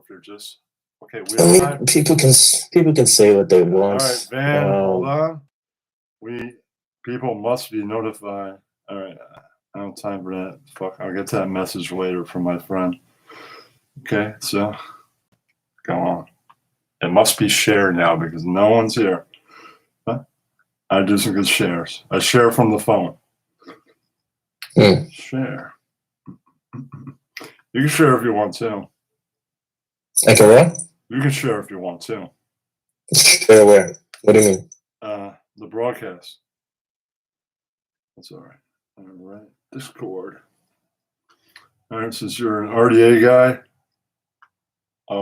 if you're just okay. I mean, people can say what they want. All right, Van, hold on. People must be notified. All right, I don't have time for that. Fuck, I'll get that message later from my friend. Okay, so go on. It must be shared now because no one's here. Huh? I do some good shares. I share from the phone. Share. You can share if you want to. Okay, what? You can share if you want to. Share where? What do you mean? The broadcast. That's all right. All right. Discord. All right. Since you're an RDA guy, yeah,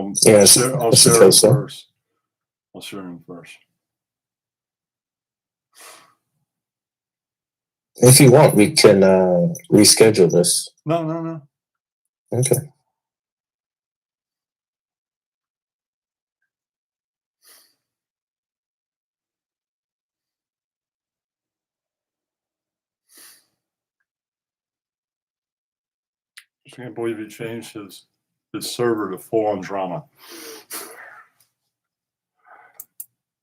I'll share him first. I'll share him first. If you want, we can reschedule this. No. Okay. I can't believe he changed his server to full on drama.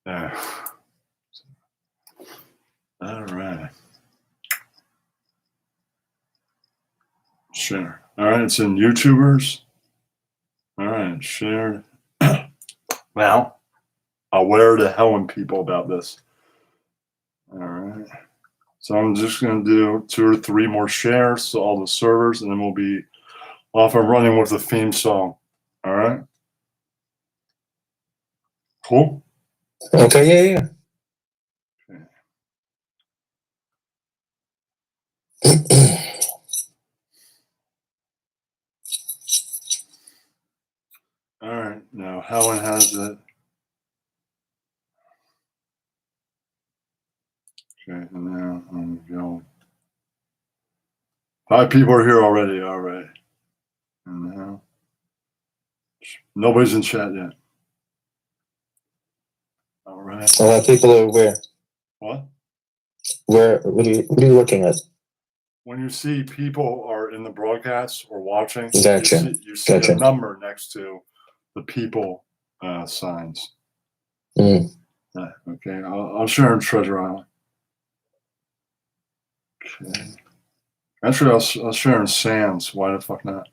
Yeah. All right. Share. All right. It's in YouTubers. All right. Share. Now, aware the Helen people about this. All right. So I'm just going to do 2 or 3 more shares to all the servers, and then we'll be off and running with the theme song. All right. Cool. Okay. Yeah. All right. Now Helen has it. Okay. And now I'm going. 5 people are here already. All right. And now nobody's in chat yet. All right. A lot of people are where? What? Where? What are you looking at? When you see people are in the broadcast or watching, Gotcha. you see a number next to the people signs. Mm. Okay, I'll share in Treasure Island. Okay. Actually, I'll share in Sands. Why the fuck not?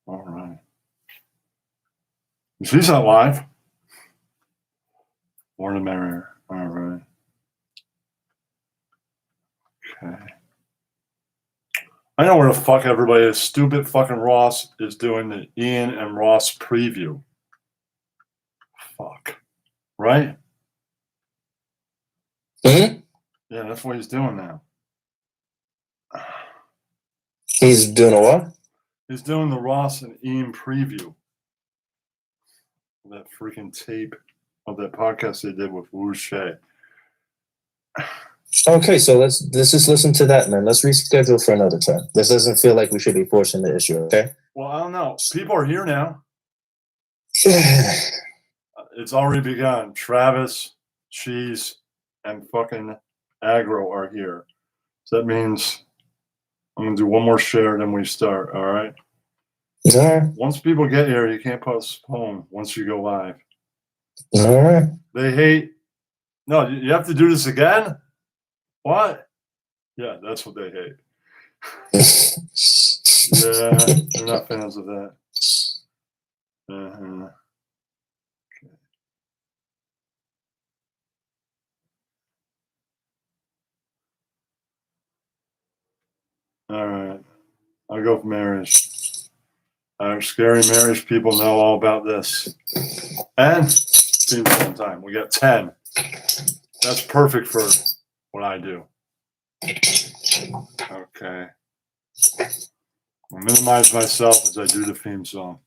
All right. She's not live. More the merrier. All right. Okay. I know where the fuck everybody is. Stupid fucking Ross is doing the Ian and Ross preview. Fuck. Right? Mm-hmm. Yeah, that's what he's doing now. He's doing a what? He's doing the Ross and Ian preview. That freaking tape of that podcast they did with Wu Shay. Okay, so let's just listen to that, man. Let's reschedule for another time. This doesn't feel like we should be forcing the issue, okay? Well, I don't know. People are here now. It's already begun. Travis, Cheese, and fucking Aggro are here. So that means I'm going to do one more share, then we start, all right? All right. Once people get here, you can't postpone once you go live. All right. They hate... No, you have to do this again? What? Yeah, that's what they hate. Yeah, they're not fans of that. Uh-huh. Okay. All right. I'll go for marriage. Scary marriage people know all about this. And theme song time. We got 10. That's perfect for what I do. Okay. I'll minimize myself as I do the theme song.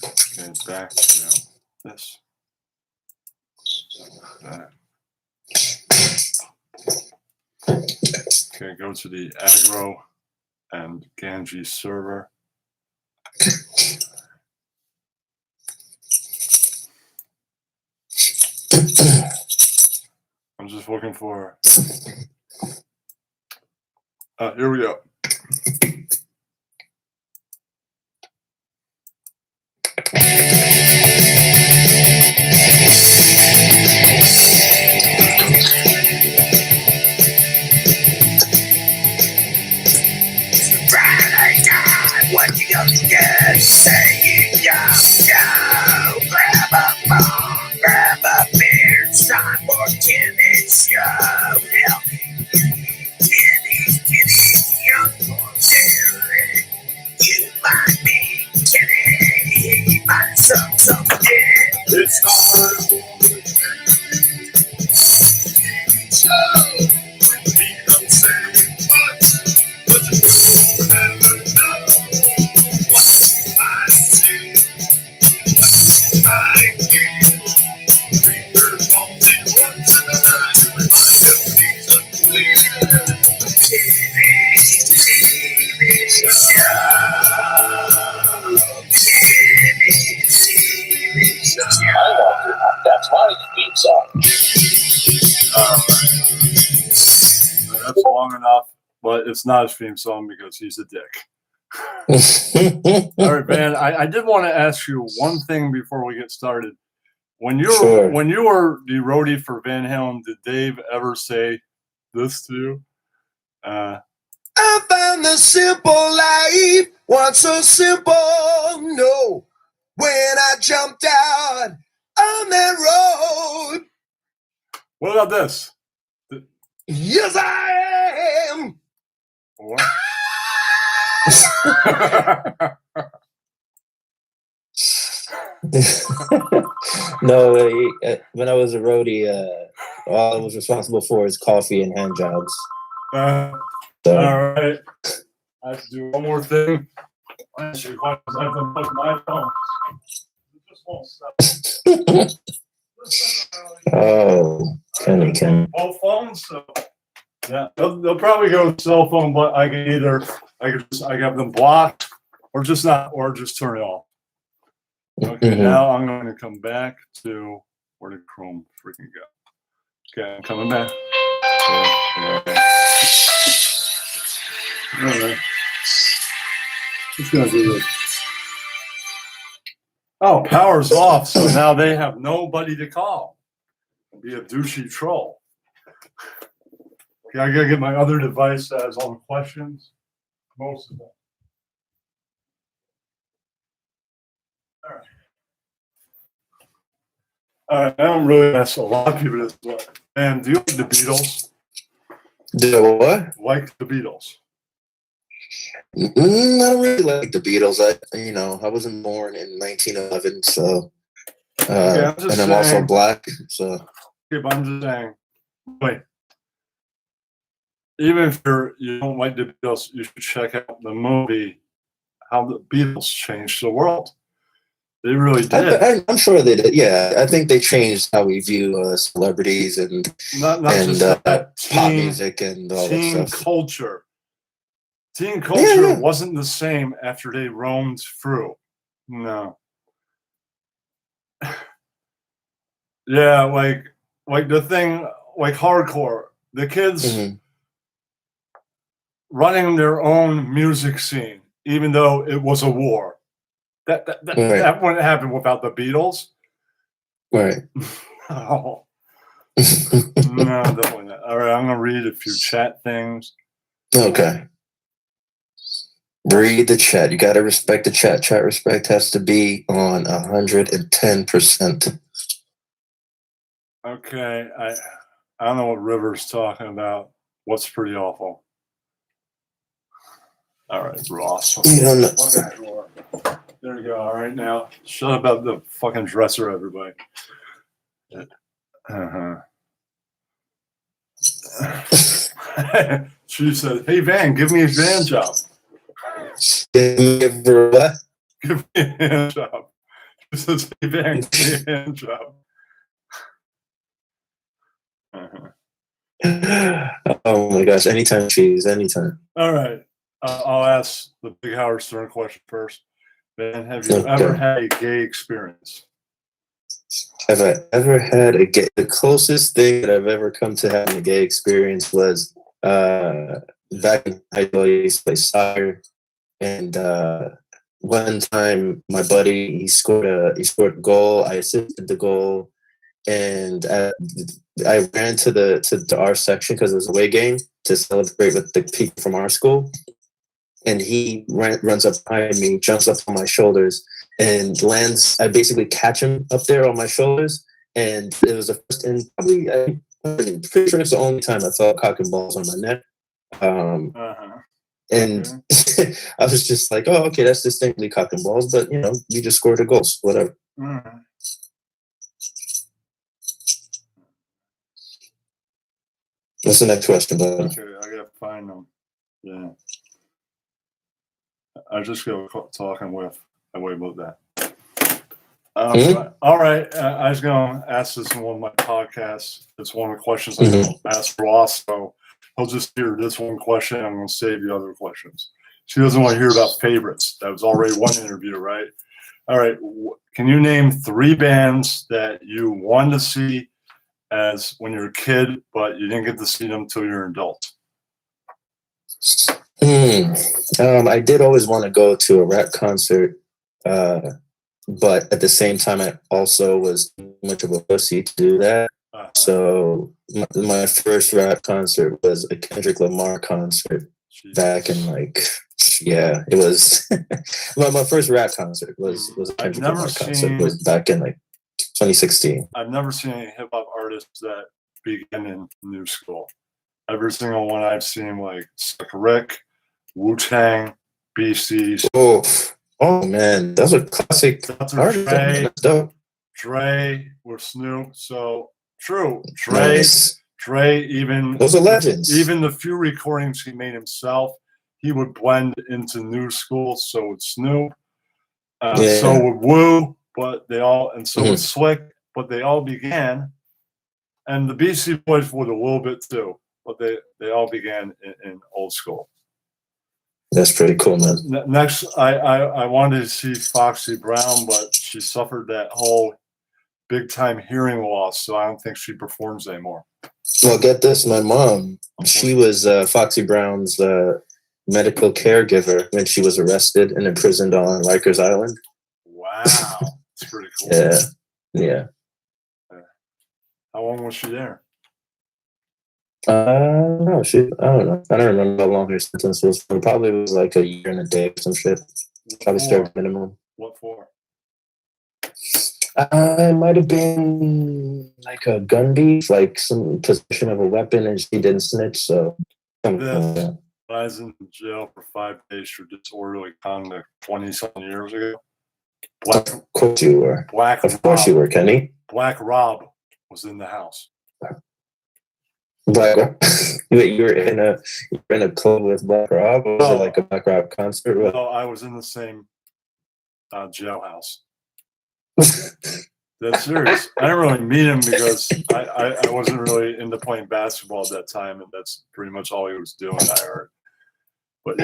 Okay, back to this. That. Okay, go to the Aggro and Ganji server. I'm just looking for... here we go. long enough, but it's not his theme song because he's a dick. All right, man. I did want to ask you one thing before we get started. When you were the roadie for Van Halen, did Dave ever say this to you? I found the simple life once so simple. No, when I jumped out on that road. What about this? Yes, I am. What? No, when I was a roadie, all I was responsible for is coffee and hand jobs. All right. I have to do one more thing. I have to plug my phone. It just won't stop. Oh, Kenny. Both phones, so yeah, they'll probably go with cell phone, but I can have them blocked or just turn it off. Okay, now I'm going to come back to where did Chrome freaking go? Okay, I'm coming back. All right. Just gonna do this. Oh, power's off, so now they have nobody to call. Be a douchey troll. Okay, I gotta get my other device that has all the questions. Most of them. All right, I don't really ask a lot of people this, but man, do you like the Beatles? Do what? Like the Beatles? I don't really like the Beatles. I wasn't born in 1911, so and I'm also black, so. Okay, but I'm just saying, wait. Even if you don't like the Beatles, you should check out the movie How the Beatles Changed the World. They really did. I'm sure they did. Yeah, I think they changed how we view celebrities and not just that, pop music and all that stuff. Culture. Teen culture wasn't the same after they roamed through. No. Yeah, like the thing, like hardcore. The kids running their own music scene, even though it was a war. That wouldn't happen without the Beatles. Right. Oh. No, definitely not. All right, I'm gonna read a few chat things. Okay. Read the chat. You gotta respect the chat. Chat respect has to be on 110%. Okay, I don't know what River's talking about. What's pretty awful? All right, Ross. You don't know. There you go. All right, now shut up about the fucking dresser, everybody. She said, "Hey Van, give me a van job." Give her what? Give me a hand job. She says, "Hey Van, give me a hand job." Oh my gosh! Anytime, cheese. Anytime. All right. I'll ask the big Howard Stern question first. Van, have you ever had a gay experience? Have I ever had the closest thing that I've ever come to having a gay experience was back in high school. I used to play soccer, and one time my buddy he scored a goal. I assisted the goal, and I ran to our section because it was a away game to celebrate with the people from our school. And he runs up behind me, jumps up on my shoulders, and lands. I basically catch him up there on my shoulders, and it was the first and probably I'm pretty sure it's the only time I felt cock and balls on my neck. And I was just like, oh, okay, that's distinctly cock and balls, but you just scored a goal, whatever. What's the next question, bud? Okay, I gotta find them. Yeah. I just go talking with. I wait about that. All right. I was going to ask this in one of my podcasts. It's one of the questions I'm going to ask Ross. So he'll just hear this one question. I'm going to save the other questions. She doesn't want to hear about favorites. That was already one interview, right? All right. Can you name 3 bands that you wanted to see as when you were a kid, but you didn't get to see them until you're an adult? I did always want to go to a rap concert, but at the same time, I also was too much of a pussy to do that. So my first rap concert was a Kendrick Lamar concert back in it was my first rap concert was a Kendrick Lamar concert was back in 2016. I've never seen any hip hop artists that begin in new school. Every single one I've seen, like Slick Rick, Wu-Tang, BCs. Oh man, those are classic artists. Dre with Snoop. So true. Nice. Dre, even those are legends. Even the few recordings he made himself, he would blend into new school. So with Snoop, so with Wu, but they all, and so with Slick, but they all began, and the BC Boys would a little bit too, but they all began in old school. That's pretty cool, man. Next, I wanted to see Foxy Brown, but she suffered that whole big time hearing loss, so I don't think she performs anymore. Well, get this, my mom, she was Foxy Brown's medical caregiver when she was arrested and imprisoned on Rikers Island. Wow, that's pretty cool. Yeah. How long was she there? No, I don't know. I don't remember how long her sentence was. It probably was like a year and a day or some shit. Probably started minimum. What for? It might have been like a gun beef, like some possession of a weapon, and she didn't snitch. So, I was in jail for 5 days for disorderly conduct 20-something years ago. Of course you were. Of course you were, Kenny. Black Rob was in the house. Black, you were in a club with Black Rob? Or was it like a Black Rob concert? No, I was in the same jailhouse. That's serious. I didn't really meet him because I wasn't really into playing basketball at that time, and that's pretty much all he was doing, I heard. But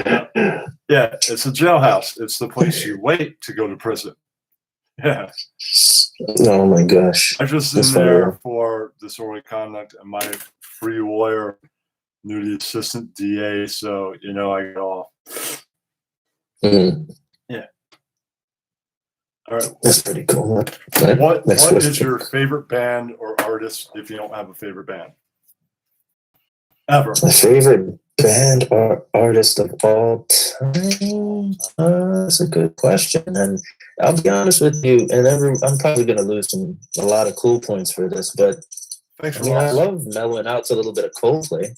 yeah, it's a jailhouse. It's the place you wait to go to prison. Yeah. Oh my gosh. I was just in there for disorderly conduct, and my free lawyer knew the assistant DA, so I got off. Yeah. All right. That's pretty cool. What is your favorite band or artist if you don't have a favorite band? Ever. My favorite band or artist of all time? That's a good question. And I'll be honest with you, and I'm probably going to lose a lot of cool points for this, but I love mellowing out to a little bit of Coldplay.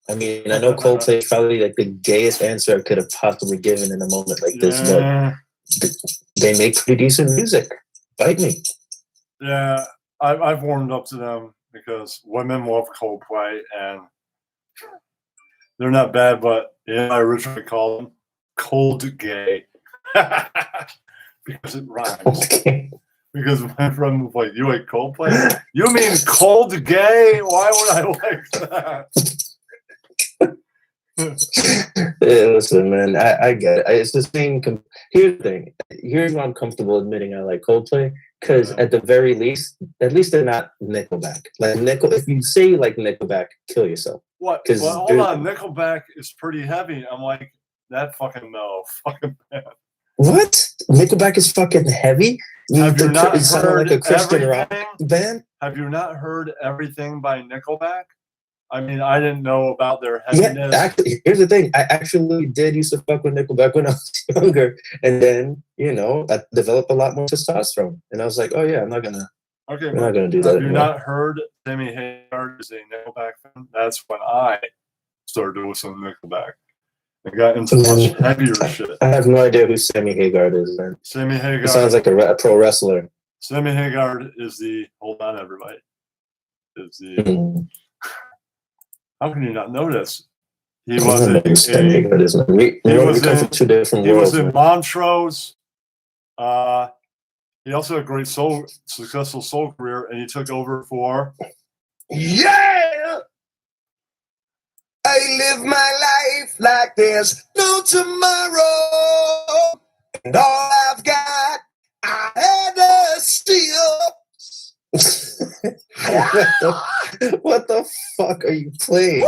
I mean, I know Coldplay is probably like the gayest answer I could have possibly given in a moment like this, but they make pretty decent music. Bite me. Yeah, I've warmed up to them because women love Coldplay, and they're not bad, but I originally called them cold gay because it rhymes. Okay. Because my friend was like, "You like Coldplay? You mean cold gay? Why would I like that?" Yeah, listen, man, I get it. It's the same. Here's the thing. Here's why I'm comfortable admitting I like Coldplay, because at the very least, at least they're not Nickelback. Like if you say like Nickelback, kill yourself. What? Well, hold on, Nickelback is pretty heavy. I'm like, that fucking fucking band. What? Nickelback is fucking heavy? Have you not heard like a Christian rock band? Have you not heard everything by Nickelback? I mean, I didn't know about their heaviness. Yeah, actually, here's the thing. I actually did used to fuck with Nickelback when I was younger. And then, I developed a lot more testosterone. And I was like, oh, yeah, I'm not going to do that. Have you not heard Sammy Hagar is a Nickelback fan? That's when I started doing some Nickelback. I got into much heavier shit. I have no idea who Sammy Hagar is, man. Sammy Hagar. He sounds like a pro wrestler. Sammy Hagar is hold on, everybody. How can you not know this? He was in Montrose. He also had a great successful soul career, and he took over for. Yeah! I live my life like there's no tomorrow, and all I've got, I had to steal. What the fuck are you playing?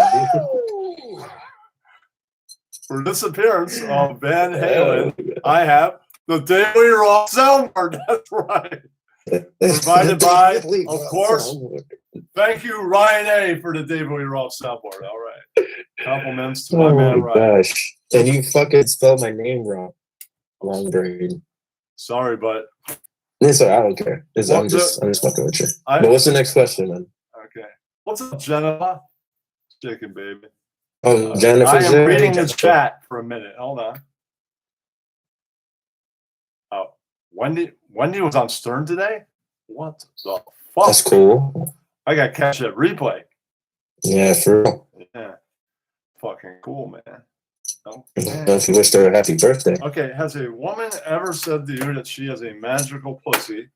For this appearance of Van Halen, I have the Daily Raw soundboard. That's right. Provided by, of course, thank you, Ryan A, for the Daily Raw soundboard. All right. Compliments to my man, Ryan. Gosh. And you fucking spelled my name wrong. Long brain. Sorry, but It's all right, I don't care. I'm just fucking with you. But what's the next question, man? Okay. What's up, Jennifer? Chicken, baby. Oh, Jennifer. I am reading the chat for a minute. Hold on. Oh, Wendy was on Stern today? What the fuck? That's cool. I got to catch that replay. Yeah, for real. Yeah. Fucking cool, man. Don't you wish her a happy birthday? Okay, has a woman ever said to you that she has a magical pussy?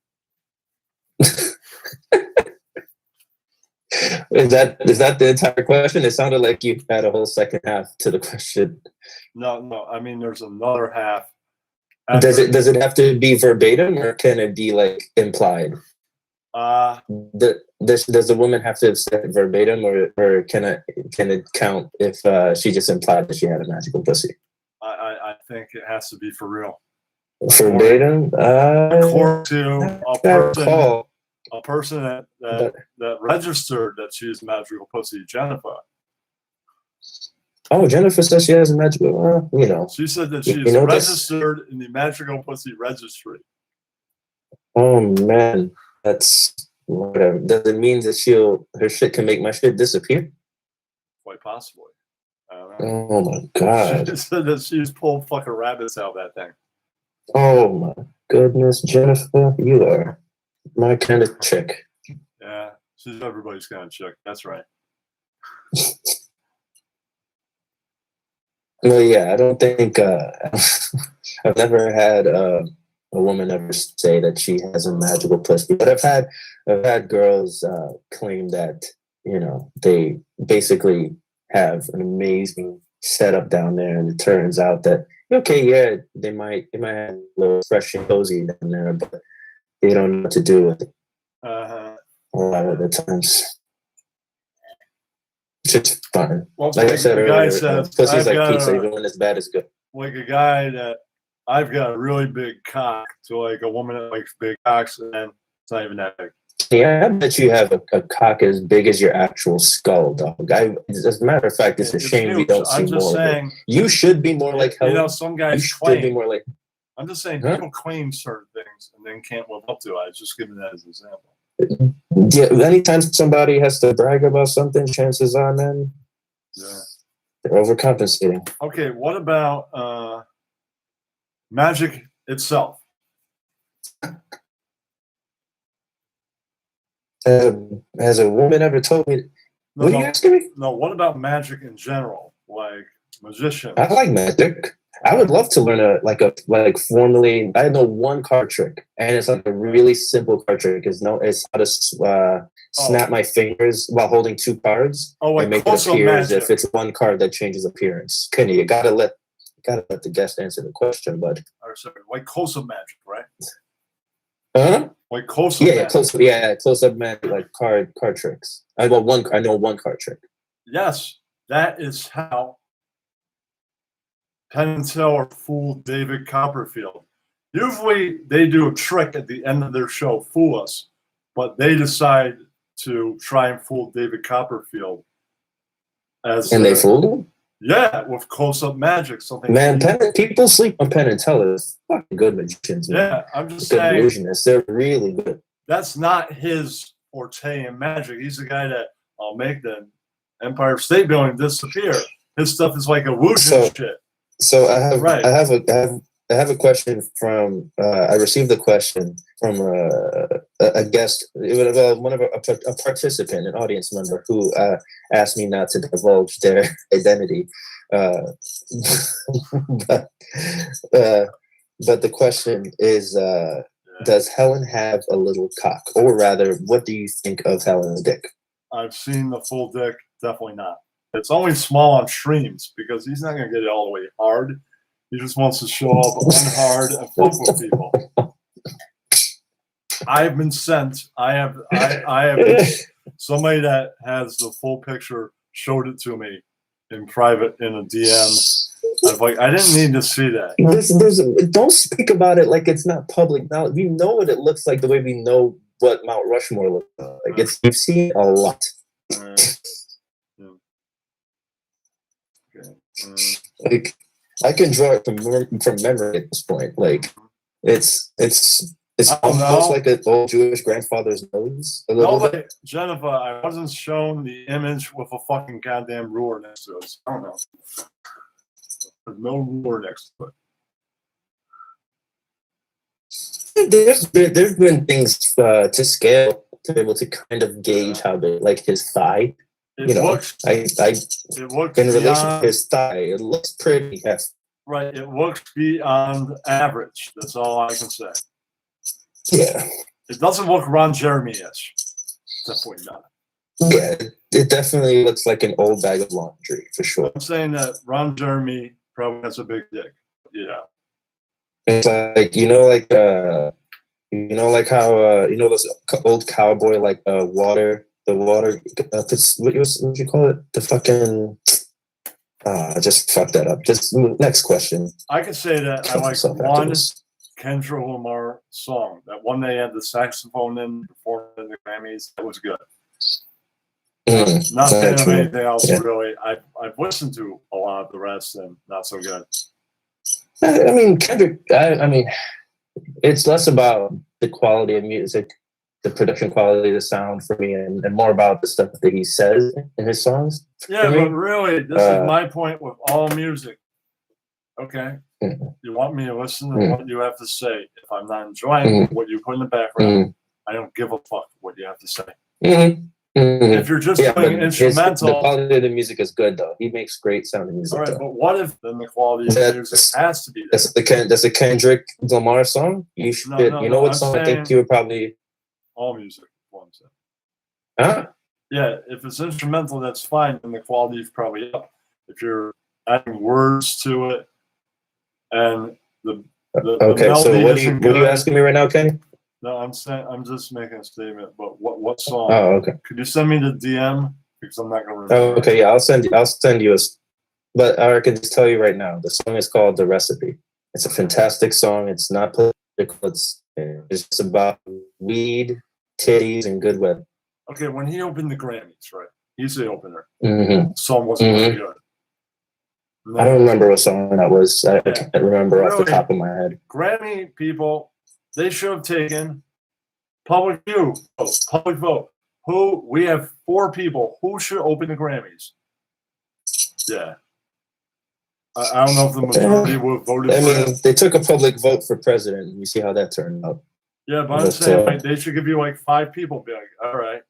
Is that the entire question? It sounded like you had a whole second half to the question. No. I mean, there's another half. Does it have to be verbatim, or can it be like implied? Does the woman have to have said it verbatim, or can it count if she just implied that she had a magical pussy? I think it has to be for real. Verbatim? According to a person that registered that she has magical pussy, Jennifer. Oh, Jennifer says she has a magical. She said that she is registered in the magical pussy registry. Oh man, that's whatever. Does it mean that her shit can make my shit disappear? Quite possibly. I don't know. Oh my god. She said that she's pulled fucking rabbits out of that thing. Oh my goodness, Jennifer, you are my kind of chick. Yeah, she's everybody's kind of chick. That's right. Well, yeah, I don't think I've never had a woman ever say that she has a magical pussy, but I've had girls claim that they basically have an amazing setup down there, and it turns out that they might have a little fresh and cozy down there, but they don't know what to do with it a lot of the times. It's just fun. Well, like I said earlier, pussy's like pizza, even when it's bad, it's good. Like a guy that I've got a really big cock to like a woman that likes big cocks, and it's not even that big. Yeah, I bet you have a cock as big as your actual skull, dog. As a matter of fact, it's a shame we don't see more of it. You should be more like Helen. Some guys should be more like. I'm just saying, people claim certain things and then can't live up to it. I was just giving that as an example. Yeah, anytime somebody has to brag about something, chances are, man, they're overcompensating. Okay, what about magic itself? Has a woman ever told me? What are you asking me? No, what about magic in general? Like magicians? I like magic. I would love to learn formally. I know one card trick, and it's like a really simple card trick. It's how to snap my fingers while holding two cards and make it appear as if it's one card that changes appearance. Kenny, you gotta let the guest answer the question, bud. Or sorry, like close-up magic, right? Huh? Like close-up magic. Close-up magic, like card tricks. I know one card trick. Yes, that is how Penn and Teller fooled David Copperfield. Usually they do a trick at the end of their show, fool us, but they decide to try and fool David Copperfield. They fooled him? Yeah, with close-up magic. People sleep on Penn and Teller. They're fucking good magicians. Man. Yeah, I'm just saying. Illusionists. They're really good. That's not his forte in magic. He's the guy that will make the Empire State Building disappear. His stuff is like illusion shit. So I have a question from. I received a question from a guest, a participant, an audience member who asked me not to divulge their identity. But the question is, does Helen have a little cock, or rather, what do you think of Helen's dick? I've seen the full dick. Definitely not. It's only small on streams because he's not going to get it all the way hard. He just wants to show up unhard and fuck with people. I've been sent. I have been, somebody that has the full picture showed it to me in private in a DM I didn't need to see that. Don't speak about it like it's not public knowledge. We know what it looks like the way we know what Mount Rushmore looks like. We've seen a lot. Yeah. Okay. Like I can draw it from memory at this point. Like it's almost like an old Jewish grandfather's nose. A little bit. Jennifer, I wasn't shown the image with a fucking goddamn ruler next to it. I don't know. There's no ruler next to it. There's been things to scale to be able to kind of gauge how big, like his thigh. It looks in relation to his thigh, it looks pretty hefty. Right, it looks beyond average. That's all I can say. Yeah. It doesn't look Ron Jeremy-ish. Definitely not. Yeah, it definitely looks like an old bag of laundry, for sure. I'm saying that Ron Jeremy probably has a big dick. Yeah. It's like, how, those old cowboy, like, what you call it? The fucking, I just fucked that up. Just next question. I could say that I like one Kendra Lamar song. That one they had the saxophone in performing in the Grammys. That was good. Not saying of anything else, really. I've listened to a lot of the rest and not so good. I mean, Kendrick, it's less about the quality of music, the production quality, the sound for me, and more about the stuff that he says in his songs. Yeah, but really, this is my point with all music. Okay? You want me to listen to what you have to say. If I'm not enjoying what you put in the background, I don't give a fuck what you have to say. If you're just playing instrumental, the quality of the music is good though. He makes great sounding music. All right, but what if then the quality of the music has to be there? That's a Kendrick Lamar song. You should. What song I think you would probably. All music. Huh? Yeah, if it's instrumental, that's fine, and the quality is probably up. If you're adding words to it, and the okay, so what are you asking me right now, Kenny? No, I'm just making a statement. But what song? Oh, okay. Could you send me the DM because I'm not gonna remember. Oh, okay. Yeah, I'll send you a. But I can just tell you right now, the song is called "The Recipe." It's a fantastic song. It's not political. It's just about weed, titties, and good weather. Okay, when he opened the Grammys, right? He's the opener. The song wasn't very good. I don't remember what song that was. I can't remember off the top of my head. Grammy people, they should have taken public vote. We have 4 people. Who should open the Grammys? Yeah. I don't know if the majority would have voted for him. They took a public vote for president, and you see how that turned out. Yeah, but I'm saying they should give you 5 people. Be like, all right,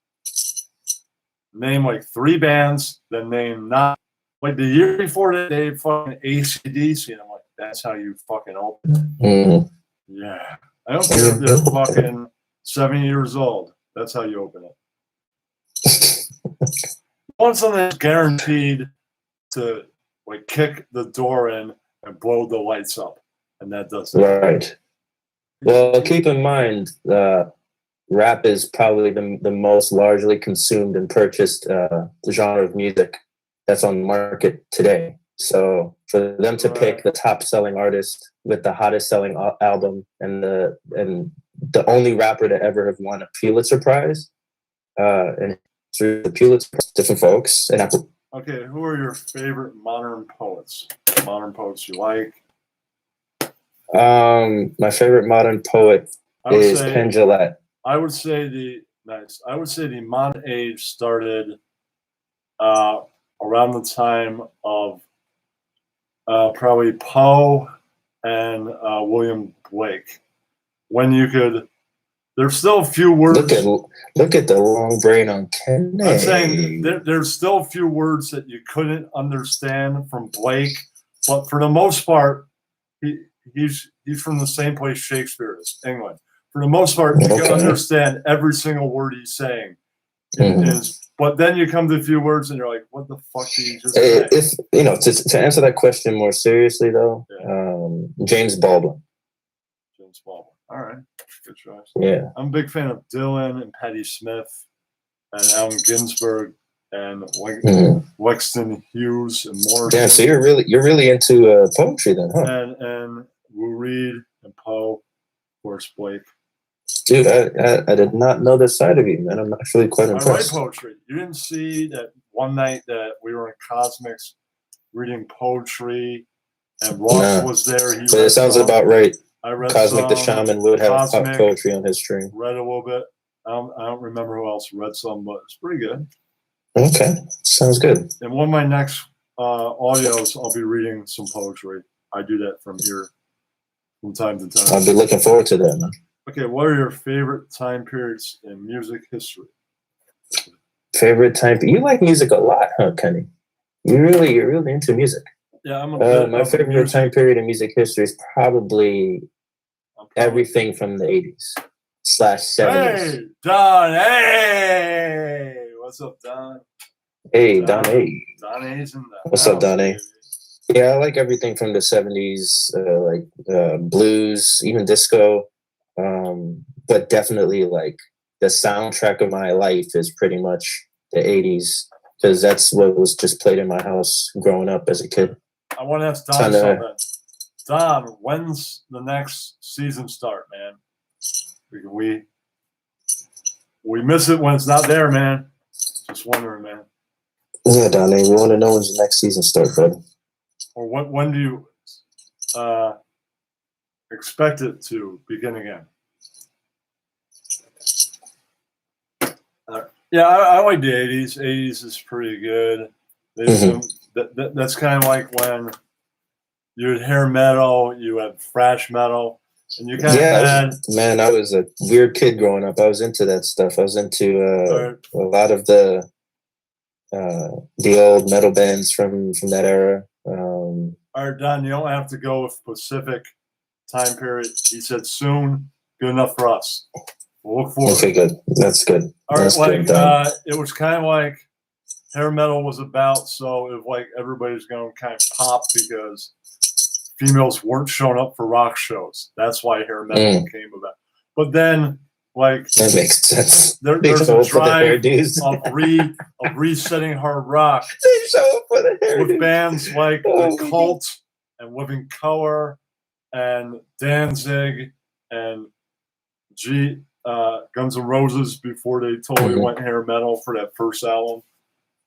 name 3 bands, then name not. The year before that, they fucking AC/DC, and I'm like, that's how you fucking open it. Yeah. I don't care if they're fucking 70 years old. That's how you open it. You want something that's guaranteed to kick the door in and blow the lights up, and that doesn't. Right. Well, keep in mind, rap is probably the most largely consumed and purchased genre of music that's on the market today. So for them to pick the top selling artist with the hottest selling album and the only rapper to ever have won a Pulitzer Prize, and through the Pulitzer Prize, different folks. Okay, who are your favorite modern poets? Modern poets you like? My favorite modern poet is Penn Jillette. I would say the modern age started around the time of probably Poe and William Blake, when you could. There's still a few words. Look at the long brain on Kenny. I'm saying there's still a few words that you couldn't understand from Blake, but for the most part, he's from the same place Shakespeare is, England. For the most part, you can understand every single word he's saying. But then you come to a few words and you're like, what the fuck did you just say? To answer that question more seriously, though, James Baldwin. James Baldwin. All right. Good choice. Yeah. I'm a big fan of Dylan and Patti Smith and Allen Ginsberg. and Mhm. Wexton Hughes and Morrison. Yeah, so you're really into poetry then, huh? And Lou Reed and Poe, of course, Blake. Dude, I did not know this side of you, man. I'm actually quite I write impressed. poetry. You didn't see that one night that we were in Cosmics reading poetry, and Ross was there. He But it sounds about right. I read Cosmic the some. Shaman would have Cosmic poetry on his stream. read a little bit. I don't remember who else read some, but it's pretty good. Okay, sounds good. In one of my next audios, I'll be reading some poetry. I do that from here from time to time. I'll be looking forward to that, man. Okay, what are your favorite time periods in music history? Favorite time? You like music a lot, huh, Kenny? You're really into music. Yeah, I'm my favorite time period in music history is probably everything from the 80s / 70s. Hey, Don. Hey, what's up, Don? Hey, Don A. Don A's in the What's up, Don A? Yeah, I like everything from the 70s, like blues, even disco. But definitely like the soundtrack of my life is pretty much the 80s because that's what was just played in my house growing up as a kid. I want to ask Don something. Don, when's the next season start, man? We miss it when it's not there, man. Just wondering, man. Yeah, Don, we want to know when's the next season start, bud. Or when do you expect it to begin again? Yeah, I like the 80s. 80s is pretty good. That's kind of like when you had hair metal, you had thrash metal, and you kind of had... Man, I was a weird kid growing up. I was into that stuff. I was into a lot of the old metal bands from that era. All right, Don, you don't have to go with specific time period. He said soon. Good enough for us. We'll look forward. Okay, good. That's good. All right, it was kind of like hair metal was about, so it was like everybody's going to kind of pop because females weren't showing up for rock shows. That's why hair metal came about. But then, like, that makes sense. There's a drive of resetting hard rock with bands like The Cult and Living Colour and Danzig and Guns N' Roses before they totally went hair metal for that first album.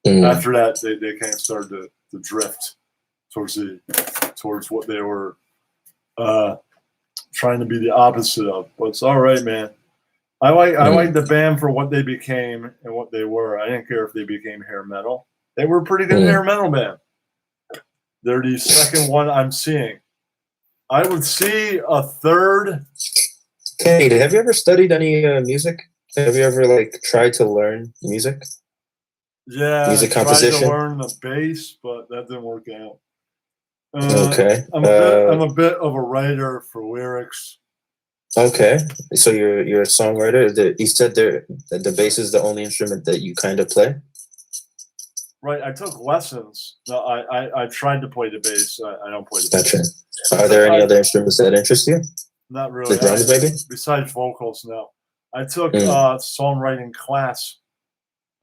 After that, they kind of started to drift towards what they were trying to be the opposite of. But it's all right, man. I like the band for what they became and what they were. I didn't care if they became hair metal. They were a pretty good hair metal band. They're the second one I'm seeing. I would see a third. Kenny, have you ever studied any music? Have you ever tried to learn music? Yeah, music composition. I tried to learn the bass, but that didn't work out. Okay. I'm a bit of a writer for lyrics. Okay, so you're a songwriter. You said the bass is the only instrument that you kind of play. Right, I took lessons. No, I tried to play the bass. I don't play the bass. Gotcha. Are there any other instruments that interest you? Not really. The drums, maybe? Besides vocals, no. I took songwriting class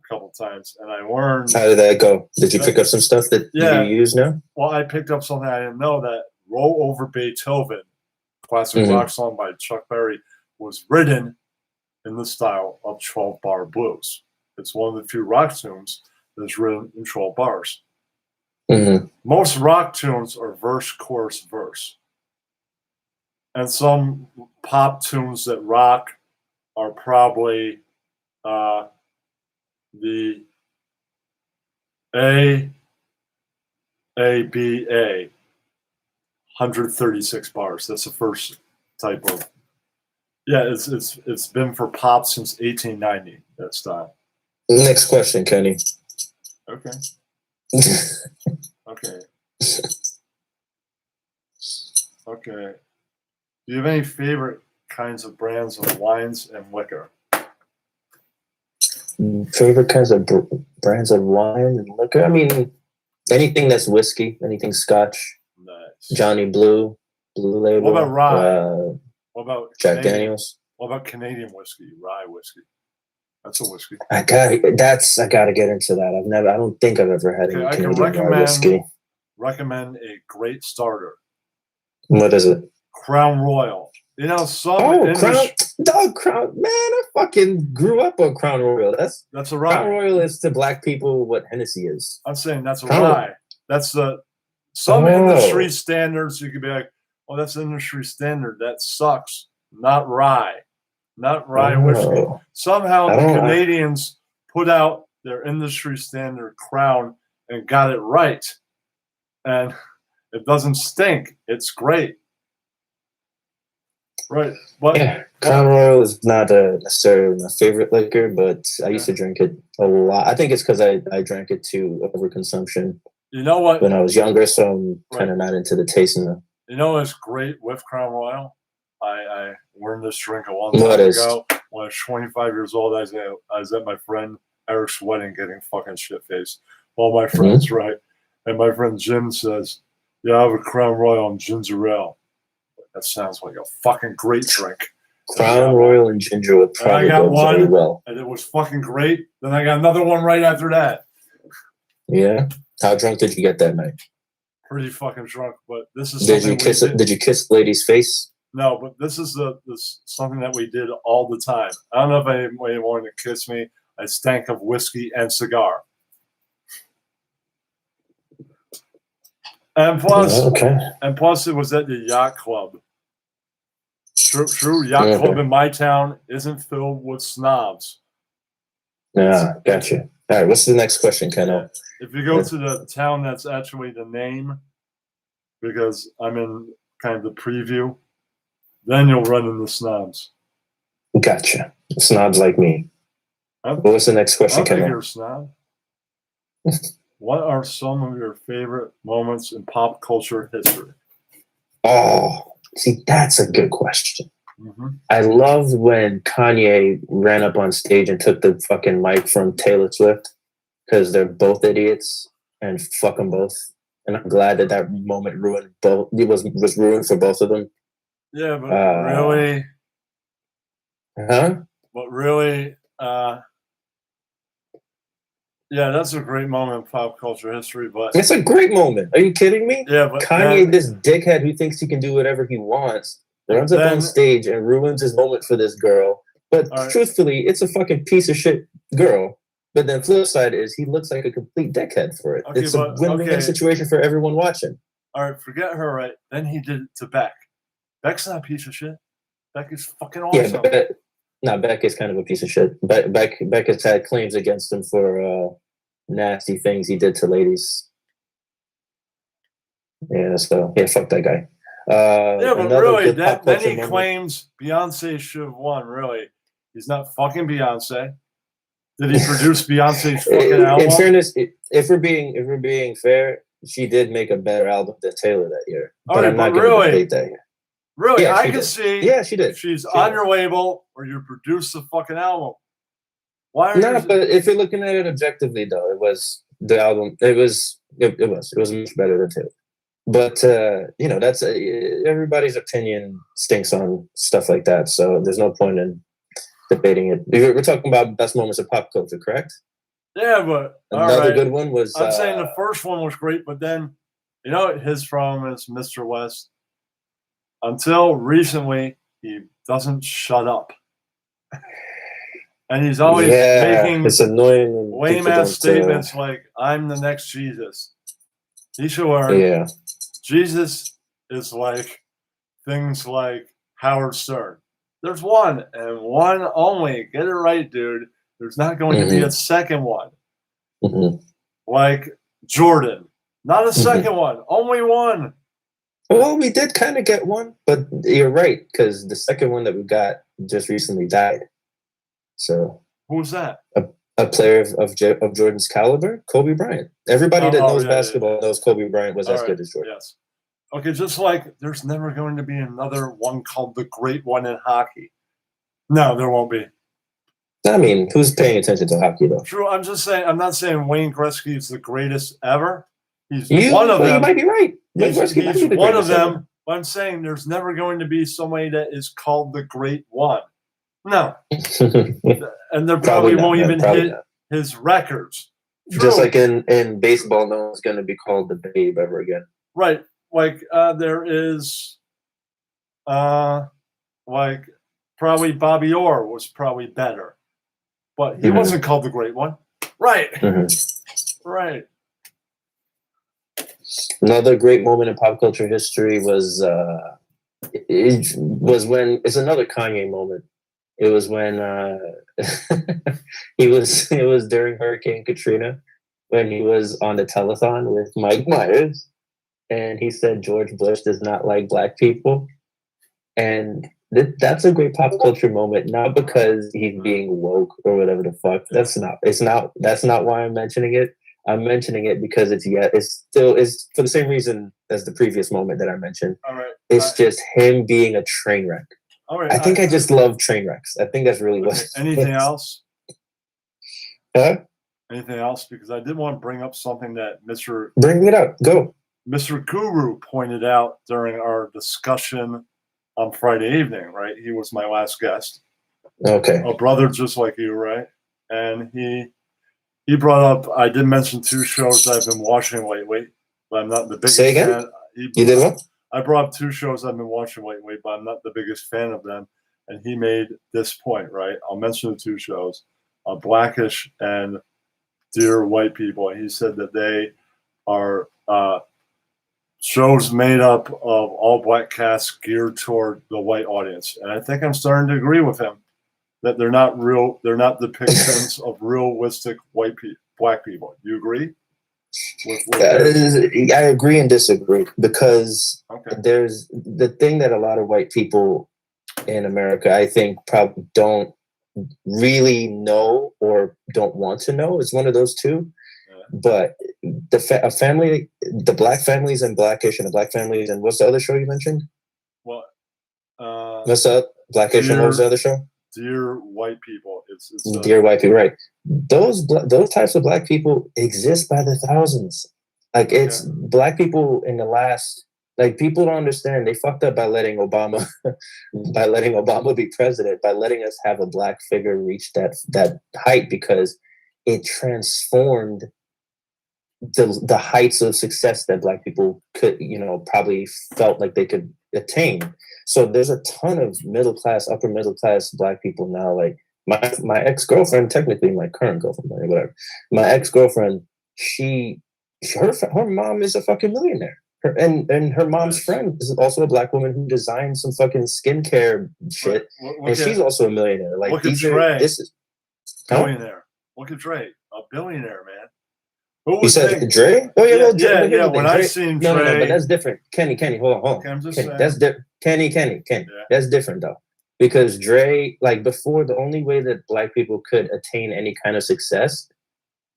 a couple times, and I learned. How did that go? Did you pick up some stuff that you use now? Well, I picked up something I didn't know, that Roll Over Beethoven, classic rock song by Chuck Berry, was written in the style of 12-bar blues. It's one of the few rock tunes that's written in 12 bars. Most rock tunes are verse, chorus, verse. And some pop tunes that rock are probably the A, B, A, 136 bars. That's the first type of. Yeah, it's been for pop since 1890, that style. Next question, Kenny. Okay. Okay. Okay. Do you have any favorite kinds of brands of wines and liquor? Favorite kinds of brands of wine and liquor? I mean, anything that's whiskey, anything Scotch. Nice. Johnny Blue Label. What about rye? What about Jack Daniels? What about Canadian whiskey, rye whiskey? That's a whiskey. I gotta get into that. I don't think I've ever had any I can Canadian rye whiskey. recommend a great starter. What is it? Crown Royal. You know, Crown. Man, I fucking grew up on Crown Royal. That's a rye. Crown Royal is to black people what Hennessy is. I'm saying that's a rye. That's some industry standards. You could be like, "Oh, that's industry standard. That sucks." Not rye. Not rye whiskey. Somehow the Canadians put out their industry standard Crown and got it right. And it doesn't stink. It's great. Right. But yeah, Crown Royal is not necessarily my favorite liquor, but I used to drink it a lot. I think it's because I drank it to overconsumption. You know what? When I was younger, so I'm kind of not into the taste of it. You know what's great with Crown Royal? I learned this drink a long time ago. When I was 25 years old, I was at my friend Eric's wedding getting fucking shit-faced. All my friends, right? And my friend Jim says, "Yeah, I have a Crown Royal and ginger ale." That sounds like a fucking great drink. Crown Royal and ginger would probably go very well. And it was fucking great. Then I got another one right after that. Yeah? How drunk did you get that night? Pretty fucking drunk, but this is Did you kiss the lady's face? No, but this is something that we did all the time. I don't know if anybody wanted to kiss me. I stank of whiskey and cigar. And plus, it was at the yacht club. True, yacht club in my town isn't filled with snobs. Yeah, gotcha. All right, what's the next question, Keno? If you go to the town that's actually the name, because I'm in kind of the preview, then you'll run into snobs. Gotcha. Snobs like me. What's the next question, Keno? You're a snob. What are some of your favorite moments in pop culture history? Oh, see, that's a good question. I loved when Kanye ran up on stage and took the fucking mic from Taylor Swift because they're both idiots and fuck them both. And I'm glad that moment ruined both. It was ruined for both of them. Yeah, but really, But really, yeah, that's a great moment in pop culture history. But it's a great moment. Are you kidding me? Yeah, but Kanye, this dickhead who thinks he can do whatever he wants, runs up on stage and ruins his moment for this girl. But truthfully, it's a fucking piece of shit girl. But then flip side is he looks like a complete dickhead for it. Okay, it's a win-win situation for everyone watching. All right, forget her, right? Then he did it to Beck. Beck's not a piece of shit. Beck is fucking awesome. Yeah, Beck is kind of a piece of shit. Beck has had claims against him for nasty things he did to ladies. Yeah, so fuck that guy. Yeah, but really, then he claims Beyonce should have won. Really, he's not fucking Beyonce. Did he produce Beyonce's fucking album? In fairness, if we're being fair, she did make a better album than Taylor that year. But I'm not going to debate that year. Really, yeah, I can see. Yeah, she did. She's on your label, or you produce the fucking album. Why? But if you're looking at it objectively, though, it was the album. It was much better than Taylor. But that's everybody's opinion stinks on stuff like that. So there's no point in debating it. We're talking about best moments of pop culture, correct? Yeah, but another good one was. I'm saying the first one was great, but then his problem is Mr. West. Until recently, he doesn't shut up. And he's always making it's annoying lame-ass statements like, I'm the next Jesus. He should learn. Yeah. Jesus is like things like Howard Stern. There's one, and one only. Get it right, dude. There's not going to be a second one. Like Jordan. Not a second one. Only one. Well, we did kind of get one, but you're right, because the second one that we got just recently died. So who was that? A player of Jordan's caliber, Kobe Bryant. Everybody that knows basketball knows Kobe Bryant was as good as Jordan. Yes. Okay, just like there's never going to be another one called the Great One in hockey. No, there won't be. I mean, who's paying attention to hockey, though? True, I'm just saying, I'm not saying Wayne Gretzky is the greatest ever. He's one of them. You might be right. He's one of them. But I'm saying there's never going to be somebody that is called the Great One. No, and there probably not, won't no, even probably hit not. his records. Just True. like in baseball, no one's going to be called the Babe ever again. Right. Like there is like probably Bobby Orr was probably better. But he wasn't called the Great One. Right. Right. Another great moment in pop culture history was when it's another Kanye moment. It was when it was during Hurricane Katrina when he was on the telethon with Mike Myers, and he said George Bush does not like black people, and that's a great pop culture moment. Not because he's being woke or whatever the fuck. That's not why I'm mentioning it. I'm mentioning it because it's for the same reason as the previous moment that I mentioned. All right. It's just him being a train wreck. All right. I think I just love train wrecks. I think that's really what. Anything else? Huh? Anything else? Because I did want to bring up something that Bring it up. Go. Mr. Guru pointed out during our discussion on Friday evening, right? He was my last guest. Okay. A brother just like you, right? And he brought up, I did mention 2 shows that I've been watching lately, but I'm not the biggest Say again? fan. You did what? I brought up 2 shows I've been watching lately, but I'm not the biggest fan of them. And he made this point, right? I'll mention the 2 shows, Blackish and Dear White People. And he said that they are shows made up of all black casts geared toward the white audience. And I think I'm starting to agree with him that they're not depictions of realistic black people. Do you agree? I agree and disagree because there's the thing that a lot of white people in America, I think, probably don't really know or don't want to know. It's one of those two. But a family, the black families and Blackish, and the black families, and what's the other show you mentioned? Well, what's up? Blackish, and what was the other show? Dear White People. It's Dear White People, right? Those types of black people exist by the thousands. Like it's black people in the last. Like people don't understand. They fucked up by letting Obama be president, by letting us have a black figure reach that height, because it transformed the heights of success that black people could, probably felt like they could attain. So there's a ton of upper middle class black people now. Like my ex-girlfriend, technically my current girlfriend, whatever. My ex-girlfriend, her mom is a fucking millionaire. And her mom's friend is also a black woman who designed some fucking skincare shit, and she's also a millionaire. Like look at Dre, billionaire. Look at Dre, a billionaire, man. You said Dre? Oh yeah, yeah. When I seen Dre, no, but that's different. Kenny, hold on. Okay, I'm just Kenny, saying. that's Kenny. Yeah. That's different though, because Dre, like before, the only way that black people could attain any kind of success,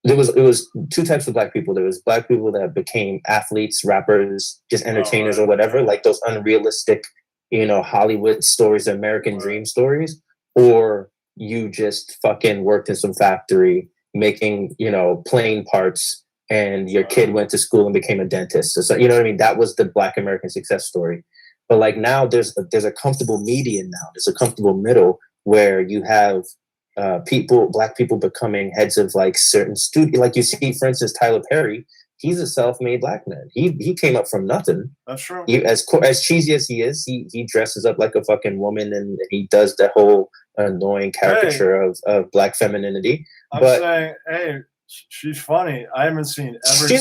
it was 2 types of black people. There was black people that became athletes, rappers, just entertainers or whatever, like those unrealistic, Hollywood stories, American dream stories, or you just fucking worked in some factory making, plane parts, and your kid went to school and became a dentist. So you know what I mean? That was the black American success story. But like now there's a comfortable median now. There's a comfortable middle where you have black people becoming heads of like certain studio. Like you see, for instance, Tyler Perry, he's a self-made black man. He came up from nothing. That's true. As cheesy as he is, he dresses up like a fucking woman, and he does that whole annoying caricature of black femininity. I'm saying, hey, she's funny. I haven't seen every.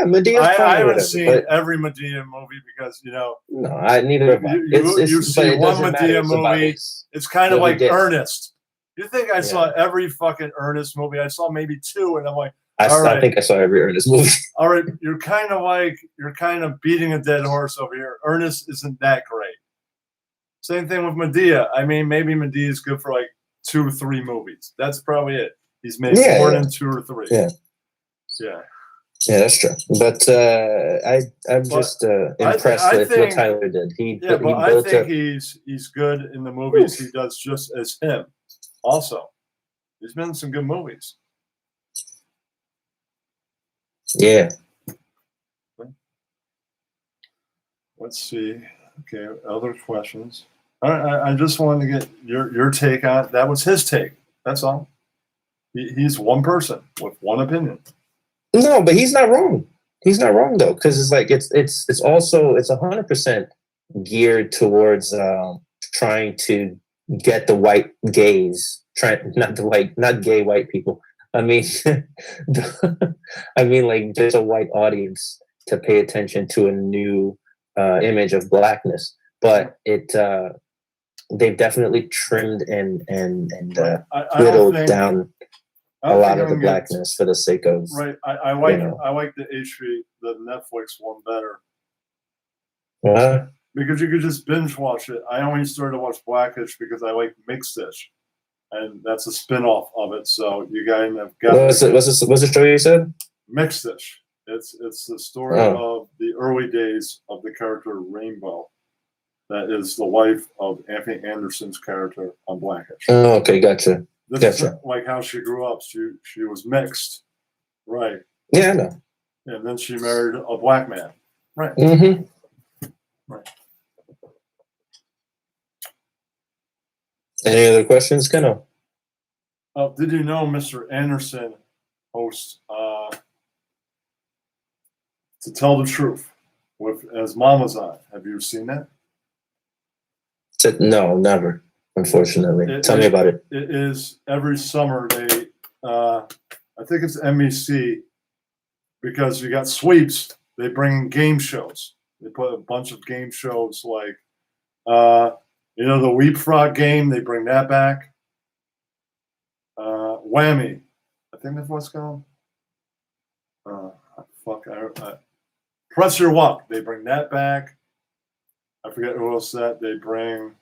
Medea's funny. I haven't seen every Medea movie because No, neither have I. You see one Medea movie. It's kind of like Ernest. You think I saw every fucking Ernest movie? I saw maybe 2, and I'm like, I think I saw every Ernest movie. All right, you're kind of beating a dead horse over here. Ernest isn't that great. Same thing with Medea. I mean, maybe Medea is good for like 2 or 3 movies. That's probably it. He's made more than 2 or 3. Yeah, that's true. But I'm just impressed with what Tyler did. I think he's good in the movies he does, just as him. Also, he's been in some good movies. Yeah. Let's see. Okay, other questions. I just wanted to get your take on that. Was his take. That's all. He's one person with one opinion. No, but he's not wrong. He's not wrong though, because it's like it's also it's 100% geared towards trying to get the white gays, not gay white people. I mean, I mean like just a white audience to pay attention to a new image of blackness. But they've definitely trimmed and whittled down a lot of the blackness for the sake of I like the the Netflix one better. Because you could just binge watch it. I only started to watch Blackish because I like Mixed-ish, and that's a spin-off of it. So you guys have got. What's the show you said? Mixed-ish. It's the story of the early days of the character Rainbow. That is the wife of Anthony Anderson's character on Blackish. Oh, okay, gotcha. This is like how she grew up. She was mixed, right? Yeah, I know. And then she married a black man, right? Mm-hmm. Right. Any other questions, Keno? Did you know Mr. Anderson hosts To Tell the Truth with as Mama's on? Have you seen that? No, never. Unfortunately, tell me about it. It is every summer. They, I think it's NBC, because you got sweeps. They bring in game shows. They put a bunch of game shows like, the Weep Frog game. They bring that back. Whammy, I think that's what's called. Press Your Luck. They bring that back. I forget who else that they bring.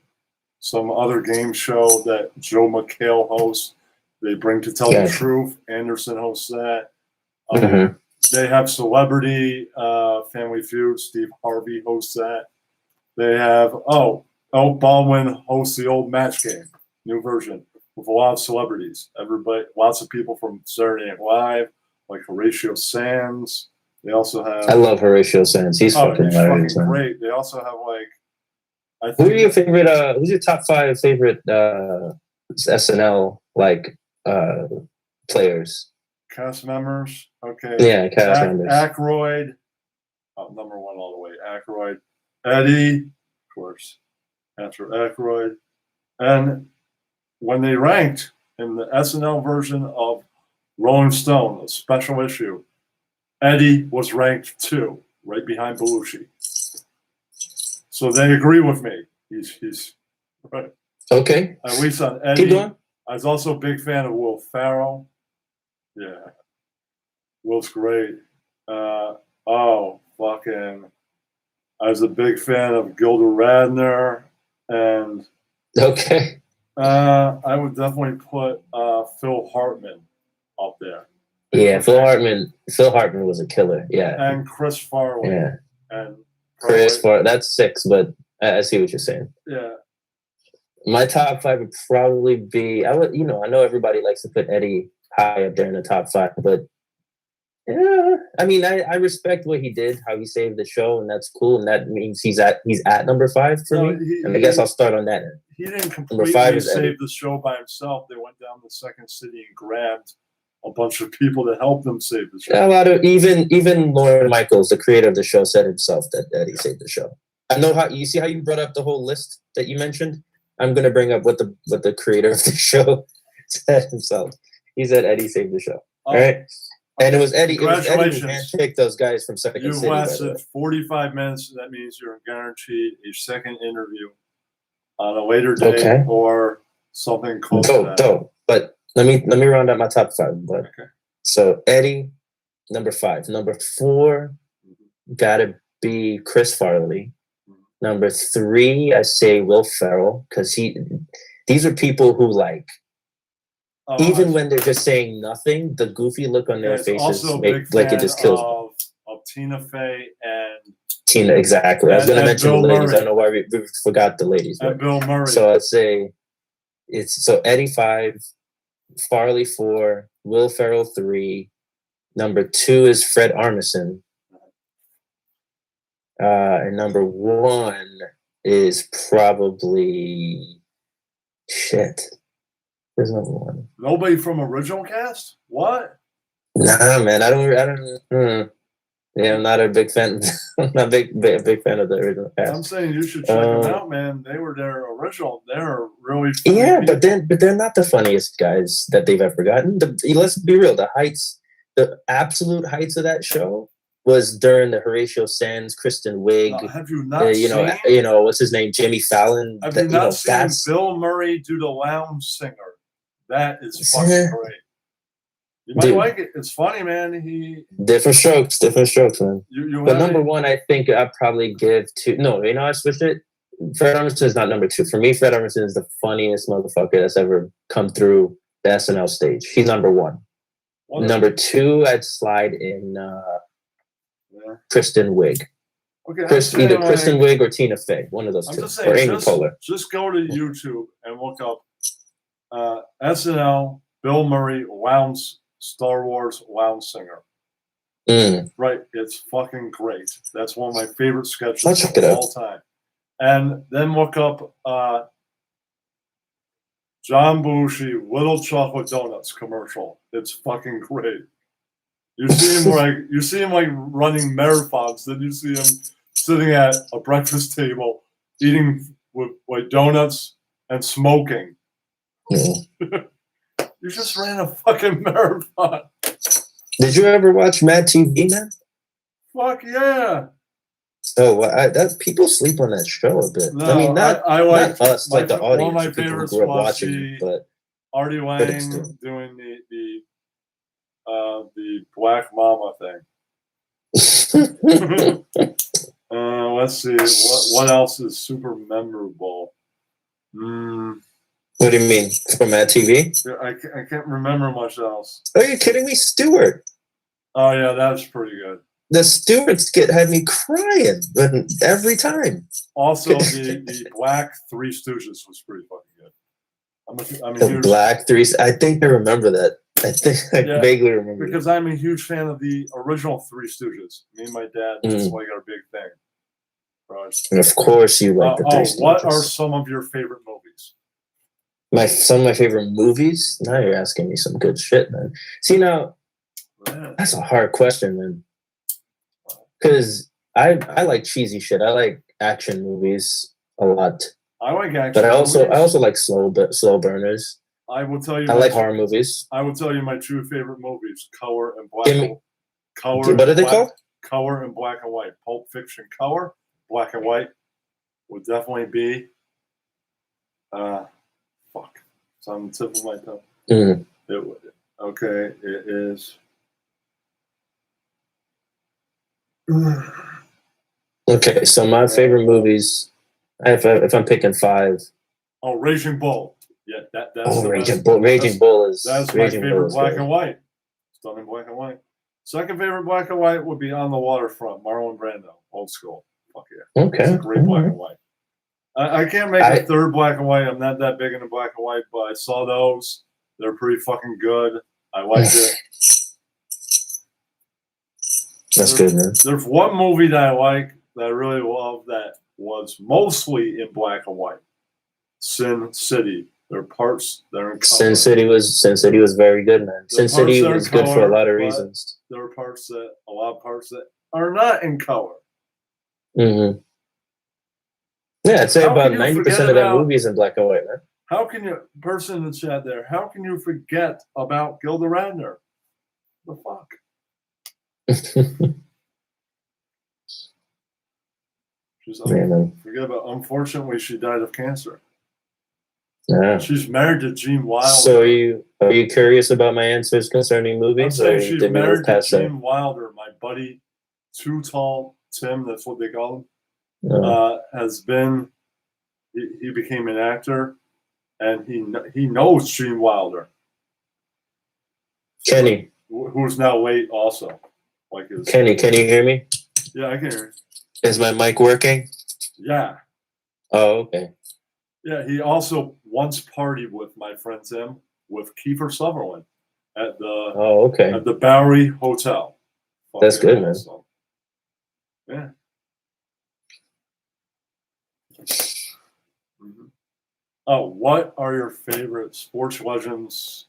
Some other game show that Joe McHale hosts. They bring To Tell the Truth. Anderson hosts that. They have Celebrity Family Feud. Steve Harvey hosts that. They have Baldwin hosts the old Match Game, new version with a lot of celebrities. Everybody, lots of people from Saturday Night Live, like Horatio Sands. They also have. I love Horatio Sands. He's fucking hilarious. Fucking great. They also have like. Who are your favorite? Who's your top 5 favorite SNL players? Cast members. Okay. Yeah, cast members. Aykroyd, number 1 all the way. Aykroyd, Eddie, of course, after Aykroyd, and when they ranked in the SNL version of Rolling Stone, a special issue, Eddie was ranked 2, right behind Belushi. So they agree with me. He's right. Okay. At least on Eddie. Keep going. I was also a big fan of Will Ferrell. Yeah. Will's great. I was a big fan of Gilda Radner, and I would definitely put Phil Hartman up there. Yeah, Phil Hartman was a killer. Yeah. And Chris Farley. Yeah. And Chris Farley. That's 6, but I see what you're saying. Yeah. My top 5 would probably be. I know everybody likes to put Eddie high up there in the top 5, but yeah, I mean, I respect what he did, how he saved the show, and that's cool, and that means he's at number 5 for me. And I guess I'll start on that. He didn't completely save the show by himself. They went down to Second City and grabbed a bunch of people to help them save the show. A lot of even Lorne Michaels, the creator of the show, said himself that Eddie saved the show. I know how you see how you brought up the whole list that you mentioned. I'm gonna bring up what the creator of the show said himself. He said Eddie saved the show. All right. And it was Eddie. Congratulations. Who handpicked those guys from Second City. You've lasted 45 minutes. That means you're guaranteed a second interview on a later day or something close to that. But let me round out my top 5. But so Eddie, number 5. Number 4, gotta be Chris Farley. Number 3, I say Will Ferrell, because these are people who even when they're just saying nothing, the goofy look on their faces make it just kills me. Of Tina Fey and Tina, exactly. I was going to mention the ladies. I don't know why we forgot the ladies. And Bill Murray. So I'd say so Eddie 5, Farley 4, Will Ferrell 3. Number 2 is Fred Armisen. And number 1 is probably shit. There's number one. Nobody from original cast? What? Nah, man, I don't. Yeah, I'm not a big fan. I'm not a big fan of the original cast. I'm saying you should check them out, man. They were their original. They're really funny yeah, people. but they're not the funniest guys that they've ever gotten. Let's be real. The absolute heights of that show was during the Horatio Sands, Kristen Wiig. Have you not seen? What's his name, Jimmy Fallon. Have you not seen Bill Murray do the lounge singer? That is fucking great. You might like it. It's funny, man. Different strokes, man. But number one, I think I'd probably give to. No, I switched it. Fred Armisen is not number two. For me, Fred Armisen is the funniest motherfucker that's ever come through the SNL stage. He's number one. Number two, I'd slide in Kristen Wiig. Okay, either Kristen Wiig or Tina Fey. One of those two. Saying, or Amy Poehler. Just go to YouTube and look up SNL, Bill Murray, Star Wars lounge singer. Right, it's fucking great. That's one of my favorite sketches of all time. And then look up John Belushi Little Chocolate Donuts commercial. It's fucking great. You see him like running marathons. Then you see him sitting at a breakfast table eating with like donuts and smoking. You just ran a fucking marathon. Did you ever watch Mad TV, man? Fuck yeah. Oh, people sleep on that show a bit. No, I mean, not us, like the audience. One of my favorites was watching, but Artie Lang doing the Black Mama thing. Let's see. What else is super memorable? What do you mean? From Mad TV? I can't remember much else. Are you kidding me? Stewart. Oh, yeah, that was pretty good. The Stewart skit had me crying every time. Also, the Black Three Stooges was pretty fucking good. The Black Three. I think I remember that. I vaguely remember. Because I'm a huge fan of the original Three Stooges. Me and my dad, that's like our big thing. Right. And of course you like the Three Stooges. What are some of your favorite movies? Some of my favorite movies? Now you're asking me some good shit, man. See, now, that's a hard question, man. Because I like cheesy shit. I like action movies a lot. I like action but I also like slow burners. I will tell you. I like horror movies. I will tell you my two favorite movies: Color and Black. What are they called? Color and Black and White. Pulp Fiction. Color, Black and White would definitely be. Fuck. It's on the tip of my tongue. Okay, it is. Okay, so my favorite movies, if I'm picking five. Oh, Raging Bull. Yeah, that's Raging Bull. Raging Bull is. That's my favorite black and white. It's done in black and white. Second favorite black and white would be On the Waterfront, Marlon Brando, old school. Fuck yeah. Okay. It's a great black and white. I can't make a third black and white. I'm not that big into black and white, but I saw those. They're pretty fucking good. I liked it. That's good, man. There's one movie that I like that I really love that was mostly in black and white. Sin City. There are parts that are in color. Sin City was very good, man. Sin City was good for a lot of reasons. There are a lot of parts that are not in color. Mm-hmm. Yeah, I'd say about 90% of that movie is in black and white, man. How can you, person in the chat there, how can you forget about Gilda Radner? The fuck? Forget about. Unfortunately, she died of cancer. Yeah. She's married to Gene Wilder. So are you curious about my answers concerning movies? I'm saying she's married to Gene Wilder. My buddy, Too Tall Tim, that's what they call him, has been. He became an actor, and he knows Gene Wilder. Kenny, who's now late, also. Like his. Kenny, can you hear me? Yeah, I can hear you. Is my mic working? Yeah. Oh, okay. Yeah, he also once partied with my friend Tim with Kiefer Sutherland at the Bowery Hotel. That's good, man. Yeah. Mhm. Oh, what are your favorite sports legends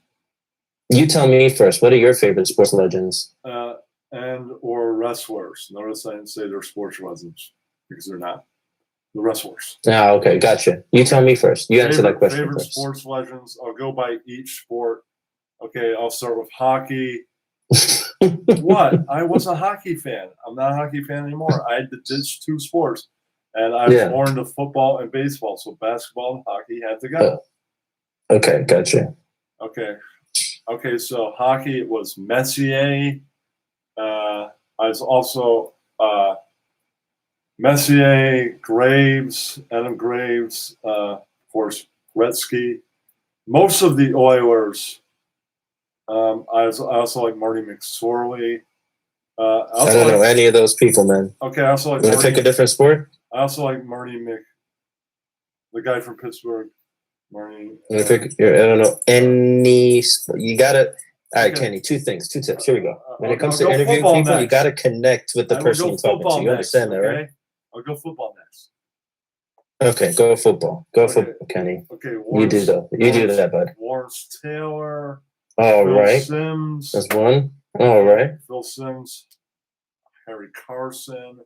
You tell me first. What are your favorite sports legends? and or wrestlers? Notice I didn't say they're sports legends because they're not. The wrestlers. Ah, okay, gotcha. You tell me first. You answer that question Favorite first. sports legends. I'll go by each sport. Okay, I'll start with hockey. What? I was a hockey fan. I'm not a hockey fan anymore. I had to ditch two sports, and I was more into football and baseball. So basketball and hockey had to go. Okay, gotcha. Okay. So hockey it was Messier. I was also Messier, Graves, Adam Graves, of course, Gretzky. Most of the Oilers. I also like Marty McSorley. I don't know any of those people, man. Okay, I also like. You want to pick a different sport? I also like Marty the guy from Pittsburgh. Marty. I don't know any. You gotta. All right, Kenny. Two things, two tips. Here we go. When it comes to interviewing people, next. you gotta connect with the person you're talking to. You understand that, right? I'll go football next. Okay, go football. Go football, Kenny. Okay, you do that, bud. Lawrence Taylor. All Phil right. Simms. That's one. All right. Phil Simms. Harry Carson.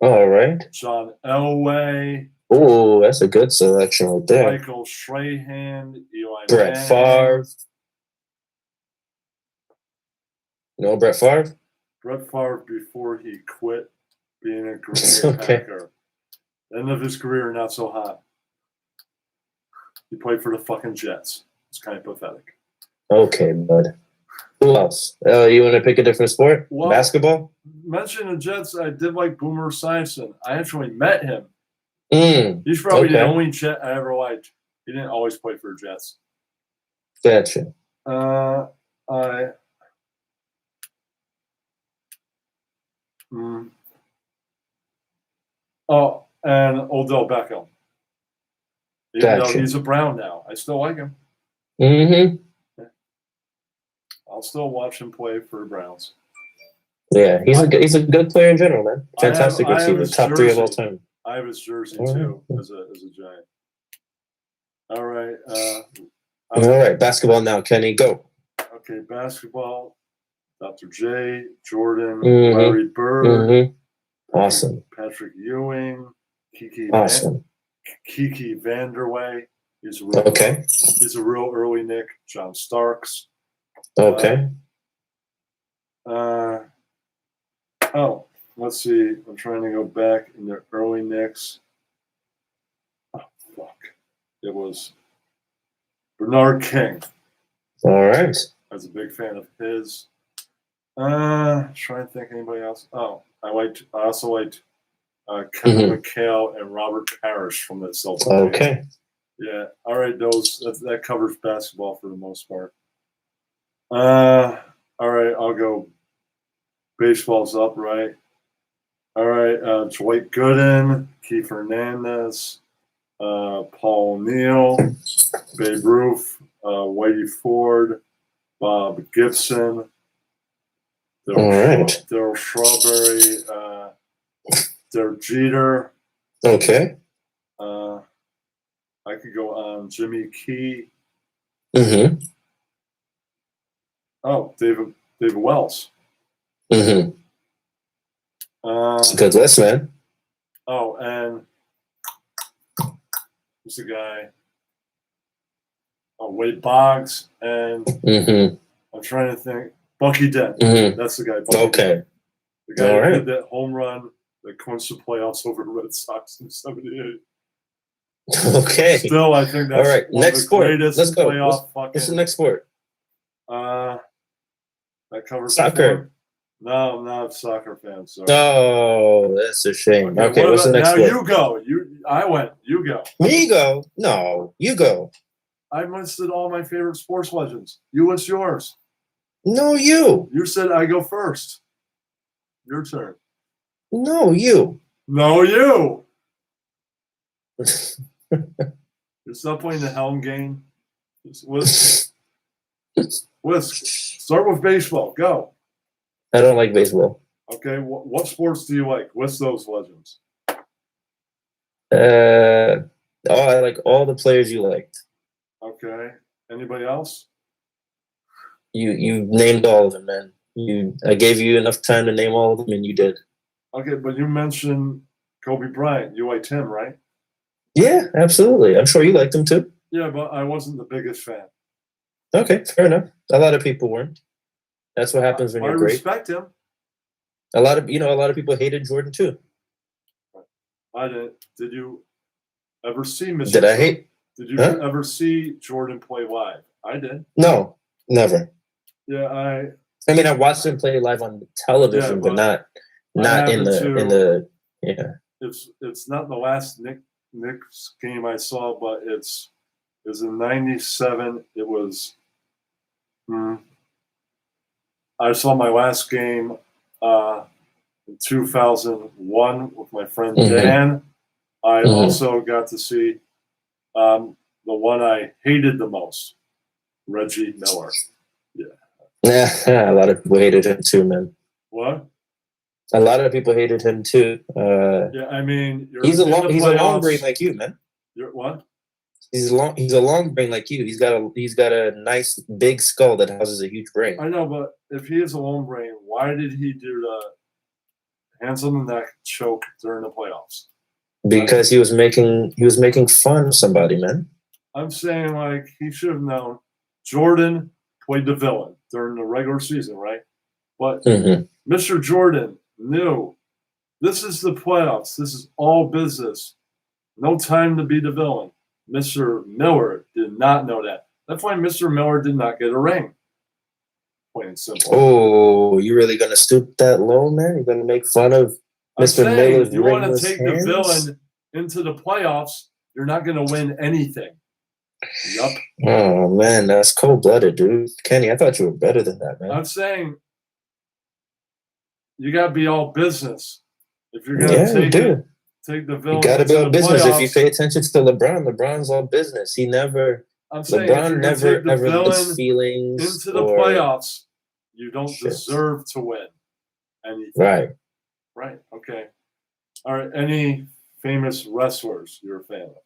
All right. John Elway. Oh, that's a good selection right there. Michael Strahan. Eli Brett Manning. Favre. No, Brett Favre? Brett Favre before he quit being a Green Bay Packer. End of his career, not so hot. He played for the fucking Jets. It's kind of pathetic. Okay, bud. Who else? You want to pick a different sport? Well, basketball? Mention the Jets. I did like Boomer Esiason. I actually met him. He's probably the only Jet I ever liked. He didn't always play for the Jets. Gotcha. Oh, and Odell Beckham. Even Gotcha. though he's a Brown now, I still like him. Mm-hmm. I'll still watch him play for the Browns. Yeah, he's a good player in general, man. Fantastic receiver, top 3 of all time. I have his jersey too as a Giant. All right. All right, basketball now, Kenny. Go. Okay, basketball. Dr. J, Jordan, Larry Bird. Awesome. Patrick Ewing, Kiki Vanderway. He's a real early Nick. John Starks. Okay. Let's see. I'm trying to go back in the early Knicks. Oh, fuck. It was Bernard King. All right. I was a big fan of his. Trying to think of anybody else. Oh, I also liked Kevin McHale and Robert Parrish from the Celtics. Okay. Yeah. All right. That covers basketball for the most part. All right. I'll go. Baseball's up, right? All right. Dwight Gooden, Keith Hernandez, Paul Neal, Babe Ruth, Whitey Ford, Bob Gibson, Darryl Strawberry, Derek Jeter. Okay. I could go on Jimmy Key. Oh, David Wells. It's a good list, man. Oh, and who's the guy? Oh, Wade Boggs, and I'm trying to think. Bucky Dent. That's the guy. Bucky Dent. The guy who did that home run that clinched the playoffs over the Red Sox in '78. Okay. Still, I think that's all right. Next sport. Let's go. What's the next sport? That covers soccer. No, I'm not a soccer fan. So. Oh, that's a shame. Okay, what's the next sport? Now you go. I went. You go. Me go? No, you go. I listed all my favorite sports legends. You list yours. No, you. You said I go first. Your turn. No, you. No, you. You're still playing the Helm game. Whisk. Start with baseball. Go. I don't like baseball. Okay. What sports do you like? What's those legends? Oh, I like all the players you liked. Okay. Anybody else? You named all of them, man. I gave you enough time to name all of them, and you did. Okay, but you mentioned Kobe Bryant. You liked him, right? Yeah, absolutely. I'm sure you liked him too. Yeah, but I wasn't the biggest fan. Okay, fair enough. A lot of people weren't. That's what happens when I you're great. respect him. A lot of people hated Jordan too. I didn't. Did you ever see Mr. Did I hate? Did you Huh? ever see Jordan play live? I did. No, never. Yeah, I mean, I watched him play live on television, Yeah, but not in the yeah. it's not the last Knicks game I saw, but it was in '97. It was. I saw my last game in 2001 with my friend Dan. I also got to see the one I hated the most, Reggie Miller. Yeah, a lot of people hated him too, man. What? A lot of people hated him too. Yeah, I mean, he's a long brain like you, man. You're what? He's a long brain like you. He's got a nice big skull that houses a huge brain. I know, but if he is a long brain, why did he do the hands on the neck choke during the playoffs? Because he was making fun of somebody, man. I'm saying like he should have known. Jordan played the villain during the regular season, right? But Mr. Jordan knew this is the playoffs. This is all business. No time to be the villain. Mr. Miller did not know that. That's why Mr. Miller did not get a ring. Plain and simple. Oh, you really gonna stoop that low, man? You're gonna make fun of Mr. Miller's you want to take hands? the villain into the playoffs, you're not going to win anything. Yup. Oh man, that's cold-blooded, dude. Kenny, I thought you were better than that, man. I'm saying you got to be all business. If you're going to take the villain, you got to be all business. Playoffs, if you pay attention to LeBron, LeBron's all business. He never. I'm saying LeBron never ever lets feelings into the playoffs. You don't deserve to win anything. Right. Right. Okay. All right. Any famous wrestlers you're a fan of?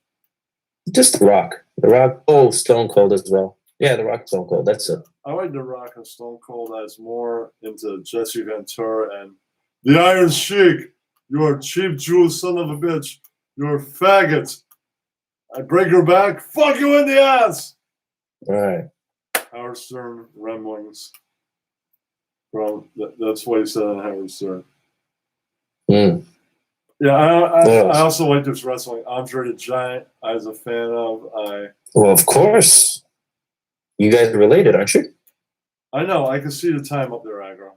Just The Rock. The Rock. Oh, Stone Cold as well. Yeah, The Rock, Stone Cold. That's it. I like The Rock and Stone Cold. I was more into Jesse Ventura and the Iron Sheik. You're a cheap Jew son of a bitch. You're a faggot. I break your back. Fuck you in the ass. All right. Howard Stern Remlings. Bro, that's what he said on Howard Stern. Yeah, I also like this wrestling. Andre the Giant, I was a fan of. Well, of course. You guys are related, aren't you? I know. I can see the time up there, Agro.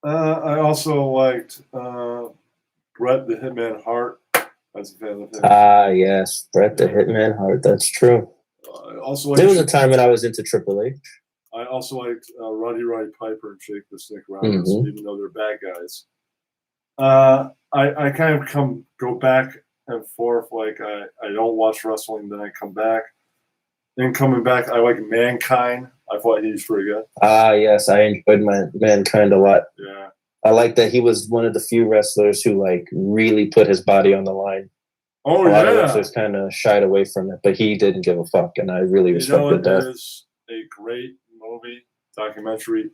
I also liked Bret the Hitman Hart. I was a fan of him. Ah, yes. Bret the Hitman Hart. That's true. There was a time when I was into Triple H. I also liked Roddy Piper and Jake the Snake Roberts, even though they're bad guys. I kind of go back and forth. Like I don't watch wrestling, then I come back. Then coming back, I like Mankind. I thought he was pretty good. Ah, yes, I enjoyed Mankind a lot. Yeah, I like that he was one of the few wrestlers who like really put his body on the line. Oh, a lot of wrestlers kind of shied away from it, but he didn't give a fuck, and I really respected that. It is a great movie, documentary,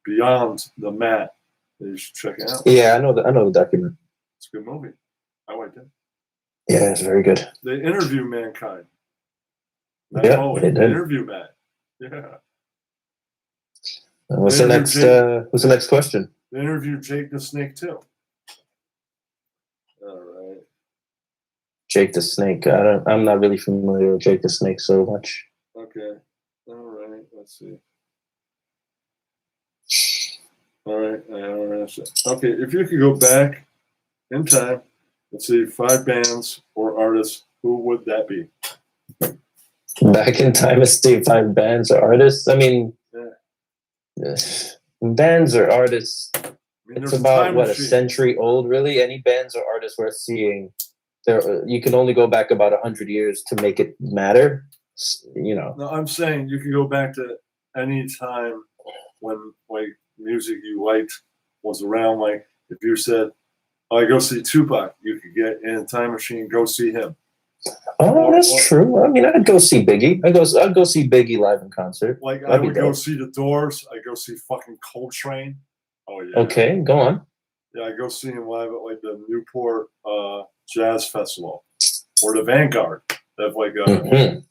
Beyond the Mat. You should check it out. Yeah, I know the documentary. It's a good movie. I liked it. Yeah, it's very good. They interview Mankind. Yeah, they did. Interview Matt. Yeah. What's the next question? They interviewed Jake the Snake too. All right. Jake the Snake. I'm not really familiar with Jake the Snake so much. Okay. All right. Let's see. All right. Okay. If you could go back in time and see 5 bands or artists, who would that be? Back in time and see 5 bands or artists? I mean, bands or artists, it's about, a century old, really? Any bands or artists worth seeing, you can only go back about 100 years to make it matter, you know. No, I'm saying you can go back to any time when, like, music you liked was around. Like, if you said I go see Tupac. You could get in a time machine, go see him. Oh, that's true. I mean, I'd go see Biggie. I'd go see Biggie live in concert. Like, That'd I be would go dope. see the Doors. I go see fucking Coltrane. Oh yeah. Okay, go on. Yeah, I go see him live at like the Newport Jazz Festival or the Vanguard. They have like a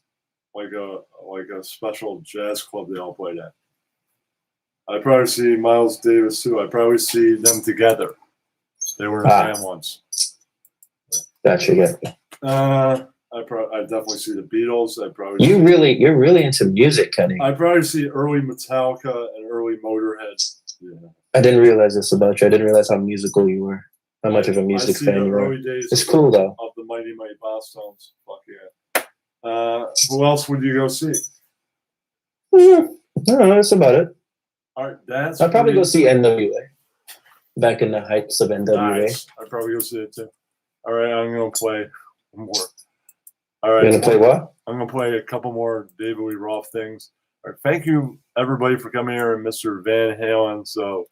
like a special jazz club they all play at. I'd probably see Miles Davis too. I'd probably see them together. They were in a band once. Gotcha. I'd definitely see the Beatles. You're really into music, Kenny. I'd probably see early Metallica and early Motorhead. Yeah. I didn't realize this about you. I didn't realize how musical you were. How much of a music fan you were. It's cool though. Of the Mighty Mighty Bosstones. Fuck yeah. Who else would you go see? No, that's about it. All right, I'd probably go see NWA. Back in the heights of NWA. Nice. I'd probably go see it too. All right, I'm gonna play more. All right, you're gonna play what? I'm gonna play a couple more David Lee Roth things. All right, thank you everybody for coming here, and Mr. Van Halen. So,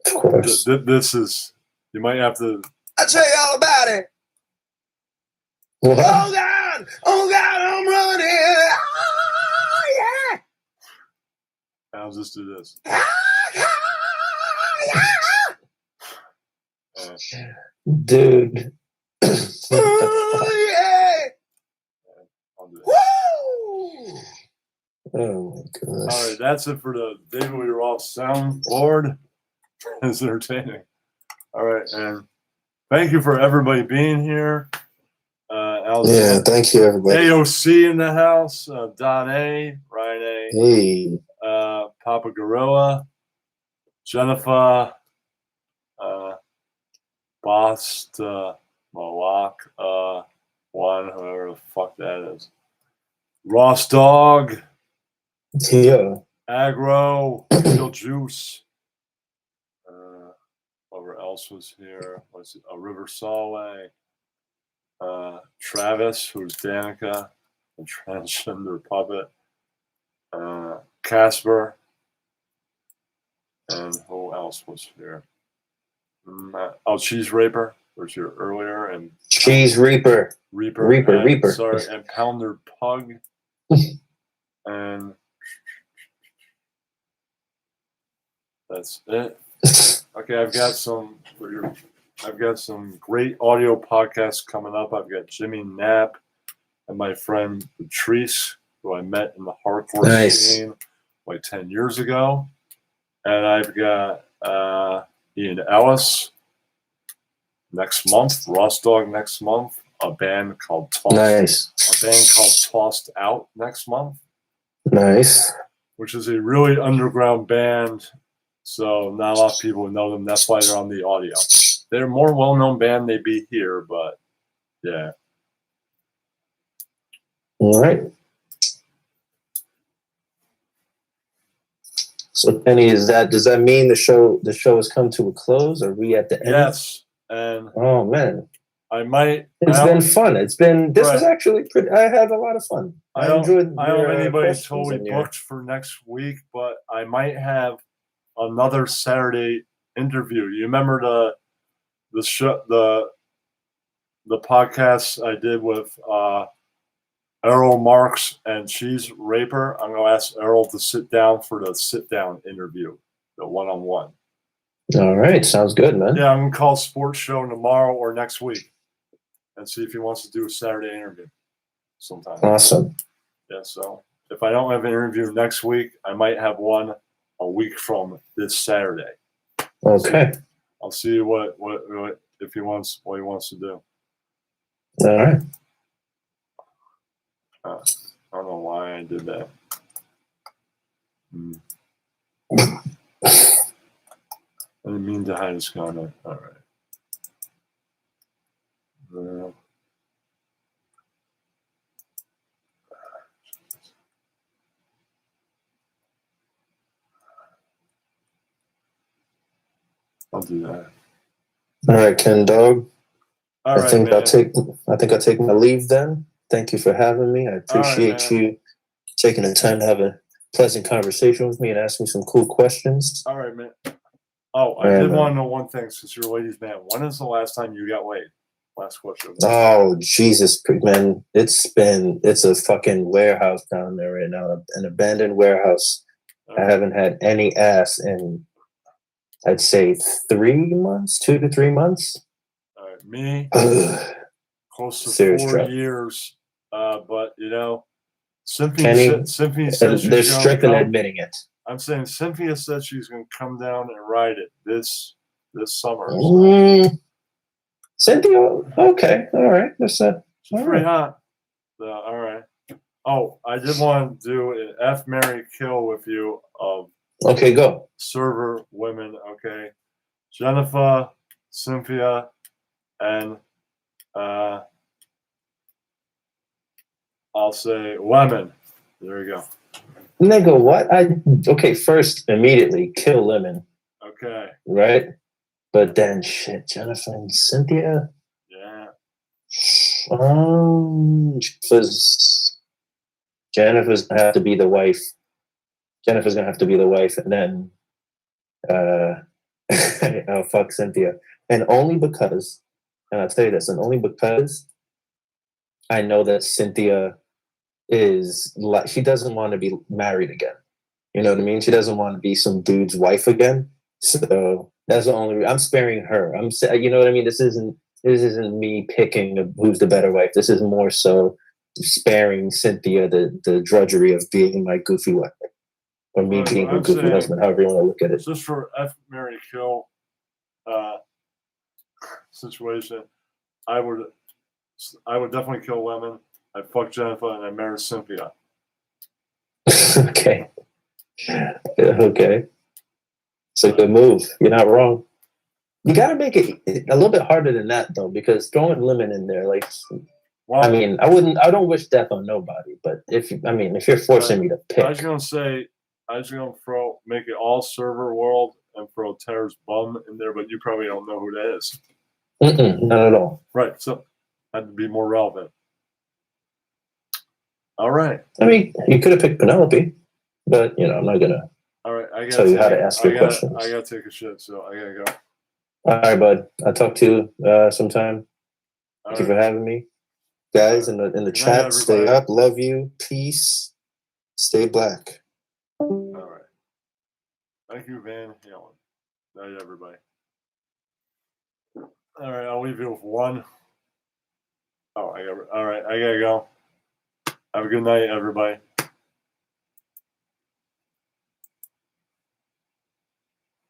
of course, this is you might have to. I'll tell you all about it. What? Oh God, I'm running. Oh yeah. I'll just do this. Dude. Oh yeah. I'll do it. Woo! Oh my goodness. All right, that's it for the David Lee Roth soundboard. It's entertaining. All right, and thank you for everybody being here. Yeah, thank you, everybody. AOC in the house, Don A, Ryan A, Hey, Papa Gorilla, Jennifer, Bost, Malak, one, whoever the fuck that is, Ross Dog, yeah. Agro, Real Juice, whoever else was here, was River Solway, Travis, who's Danica, the transgender puppet, Casper, and who else was here? Cheese Raper was here earlier, and Cheese Reaper. Reaper. Sorry, and Pounder Pug, and that's it. Okay, I've got some great audio podcasts coming up. I've got Jimmy Knapp and my friend Patrice, who I met in the hardcore scene like 10 years ago. And I've got Ian Ellis next month, Ross Dog next month, a band called Tossed Out next month. Nice. Which is a really underground band. So not a lot of people know them. That's why they're on the audio. They're a more well-known band. They'd be here, but yeah. All right. So Penny, does that mean the show has come to a close? Are we at the end? Yes. And oh man. It's been fun. This was actually pretty. I had a lot of fun. I enjoyed. I don't have anybody totally booked for next week, but I might have another Saturday interview. You remember the show, the podcast I did with Errol Marks and Cheese Raper? I'm gonna ask Errol to sit down for the sit-down interview, the one-on-one. All right, sounds good, man. Yeah, I'm gonna call Sports Show tomorrow or next week and see if he wants to do a Saturday interview sometime. Awesome. Yeah, so if I don't have an interview next week, I might have one a week from this Saturday. Okay. I'll see what if he wants what he wants to do. All right. I don't know why I did that. I didn't mean to hide his comment. All right. I'll do that. All right, Ken Dog. All right, I'll take my leave then. Thank you for having me. I appreciate you taking the time to have a pleasant conversation with me and ask me some cool questions. All right, man. Oh, I Yeah, did man. want to know one thing since you're a ladies' man. When is the last time you got laid? Last question. Oh Jesus, man! It's a fucking warehouse down there right now, an abandoned warehouse. I haven't had any ass in, I'd say, 3 months, 2 to 3 months. All right, me, Ugh. close to Serious 4 trouble. years. But you know, Kenny, Symphony said they're she's going to strict in come. admitting it. I'm saying Cynthia said she's going to come down and ride it this summer. So. Mm, Cynthia, okay, all right, that's that. She's All pretty right. hot. So, all right. Oh, I did want to do an F, Marry, Kill with you of Okay, go. server women. Okay, Jennifer, Cynthia, and I'll say Lemon. There you go. Nigga, what? Okay, first immediately kill Lemon, Okay. right? But then shit, Jennifer and Cynthia. Yeah. Jennifer's gonna have to be the wife. Jennifer's gonna have to be the wife, and then I'll fuck Cynthia. And only because, and I'll tell you this, and only because I know that Cynthia is like, she doesn't want to be married again. You know what I mean? She doesn't want to be some dude's wife again. So that's the only. I'm sparing her. You know what I mean? This isn't me picking who's the better wife. This is more so sparing Cynthia the drudgery of being my goofy wife, or me Right, being but her I'm goofy saying, husband. However you want to look at it. just for F, Marry, Kill situation, I would definitely kill Lemon. I'd fuck Jennifer and I'd marry Cynthia. Okay. Okay. It's a good move. You're not wrong. You got to make it a little bit harder than that, though, because throwing Lemon in there, like, Well, I mean, I don't wish death on nobody, but if you're forcing me to I was pick, gonna say, I was gonna make it all server world and throw Tara's bum in there, but you probably don't know who that is. not at all. Right, so had to be more relevant. All right. I mean, you could have picked Penelope, but I'm not gonna All right, I gotta tell you how to ask your questions. I gotta take a shit, so I gotta go. All right, bud. I'll talk to you sometime. Thank you for having me, guys. In the chat, stay everybody. up. Love you. Peace. Stay black. All right. Thank you, Van Halen. Night, everybody. All right, I'll leave you with one. Oh, all right, I gotta go. Have a good night, everybody.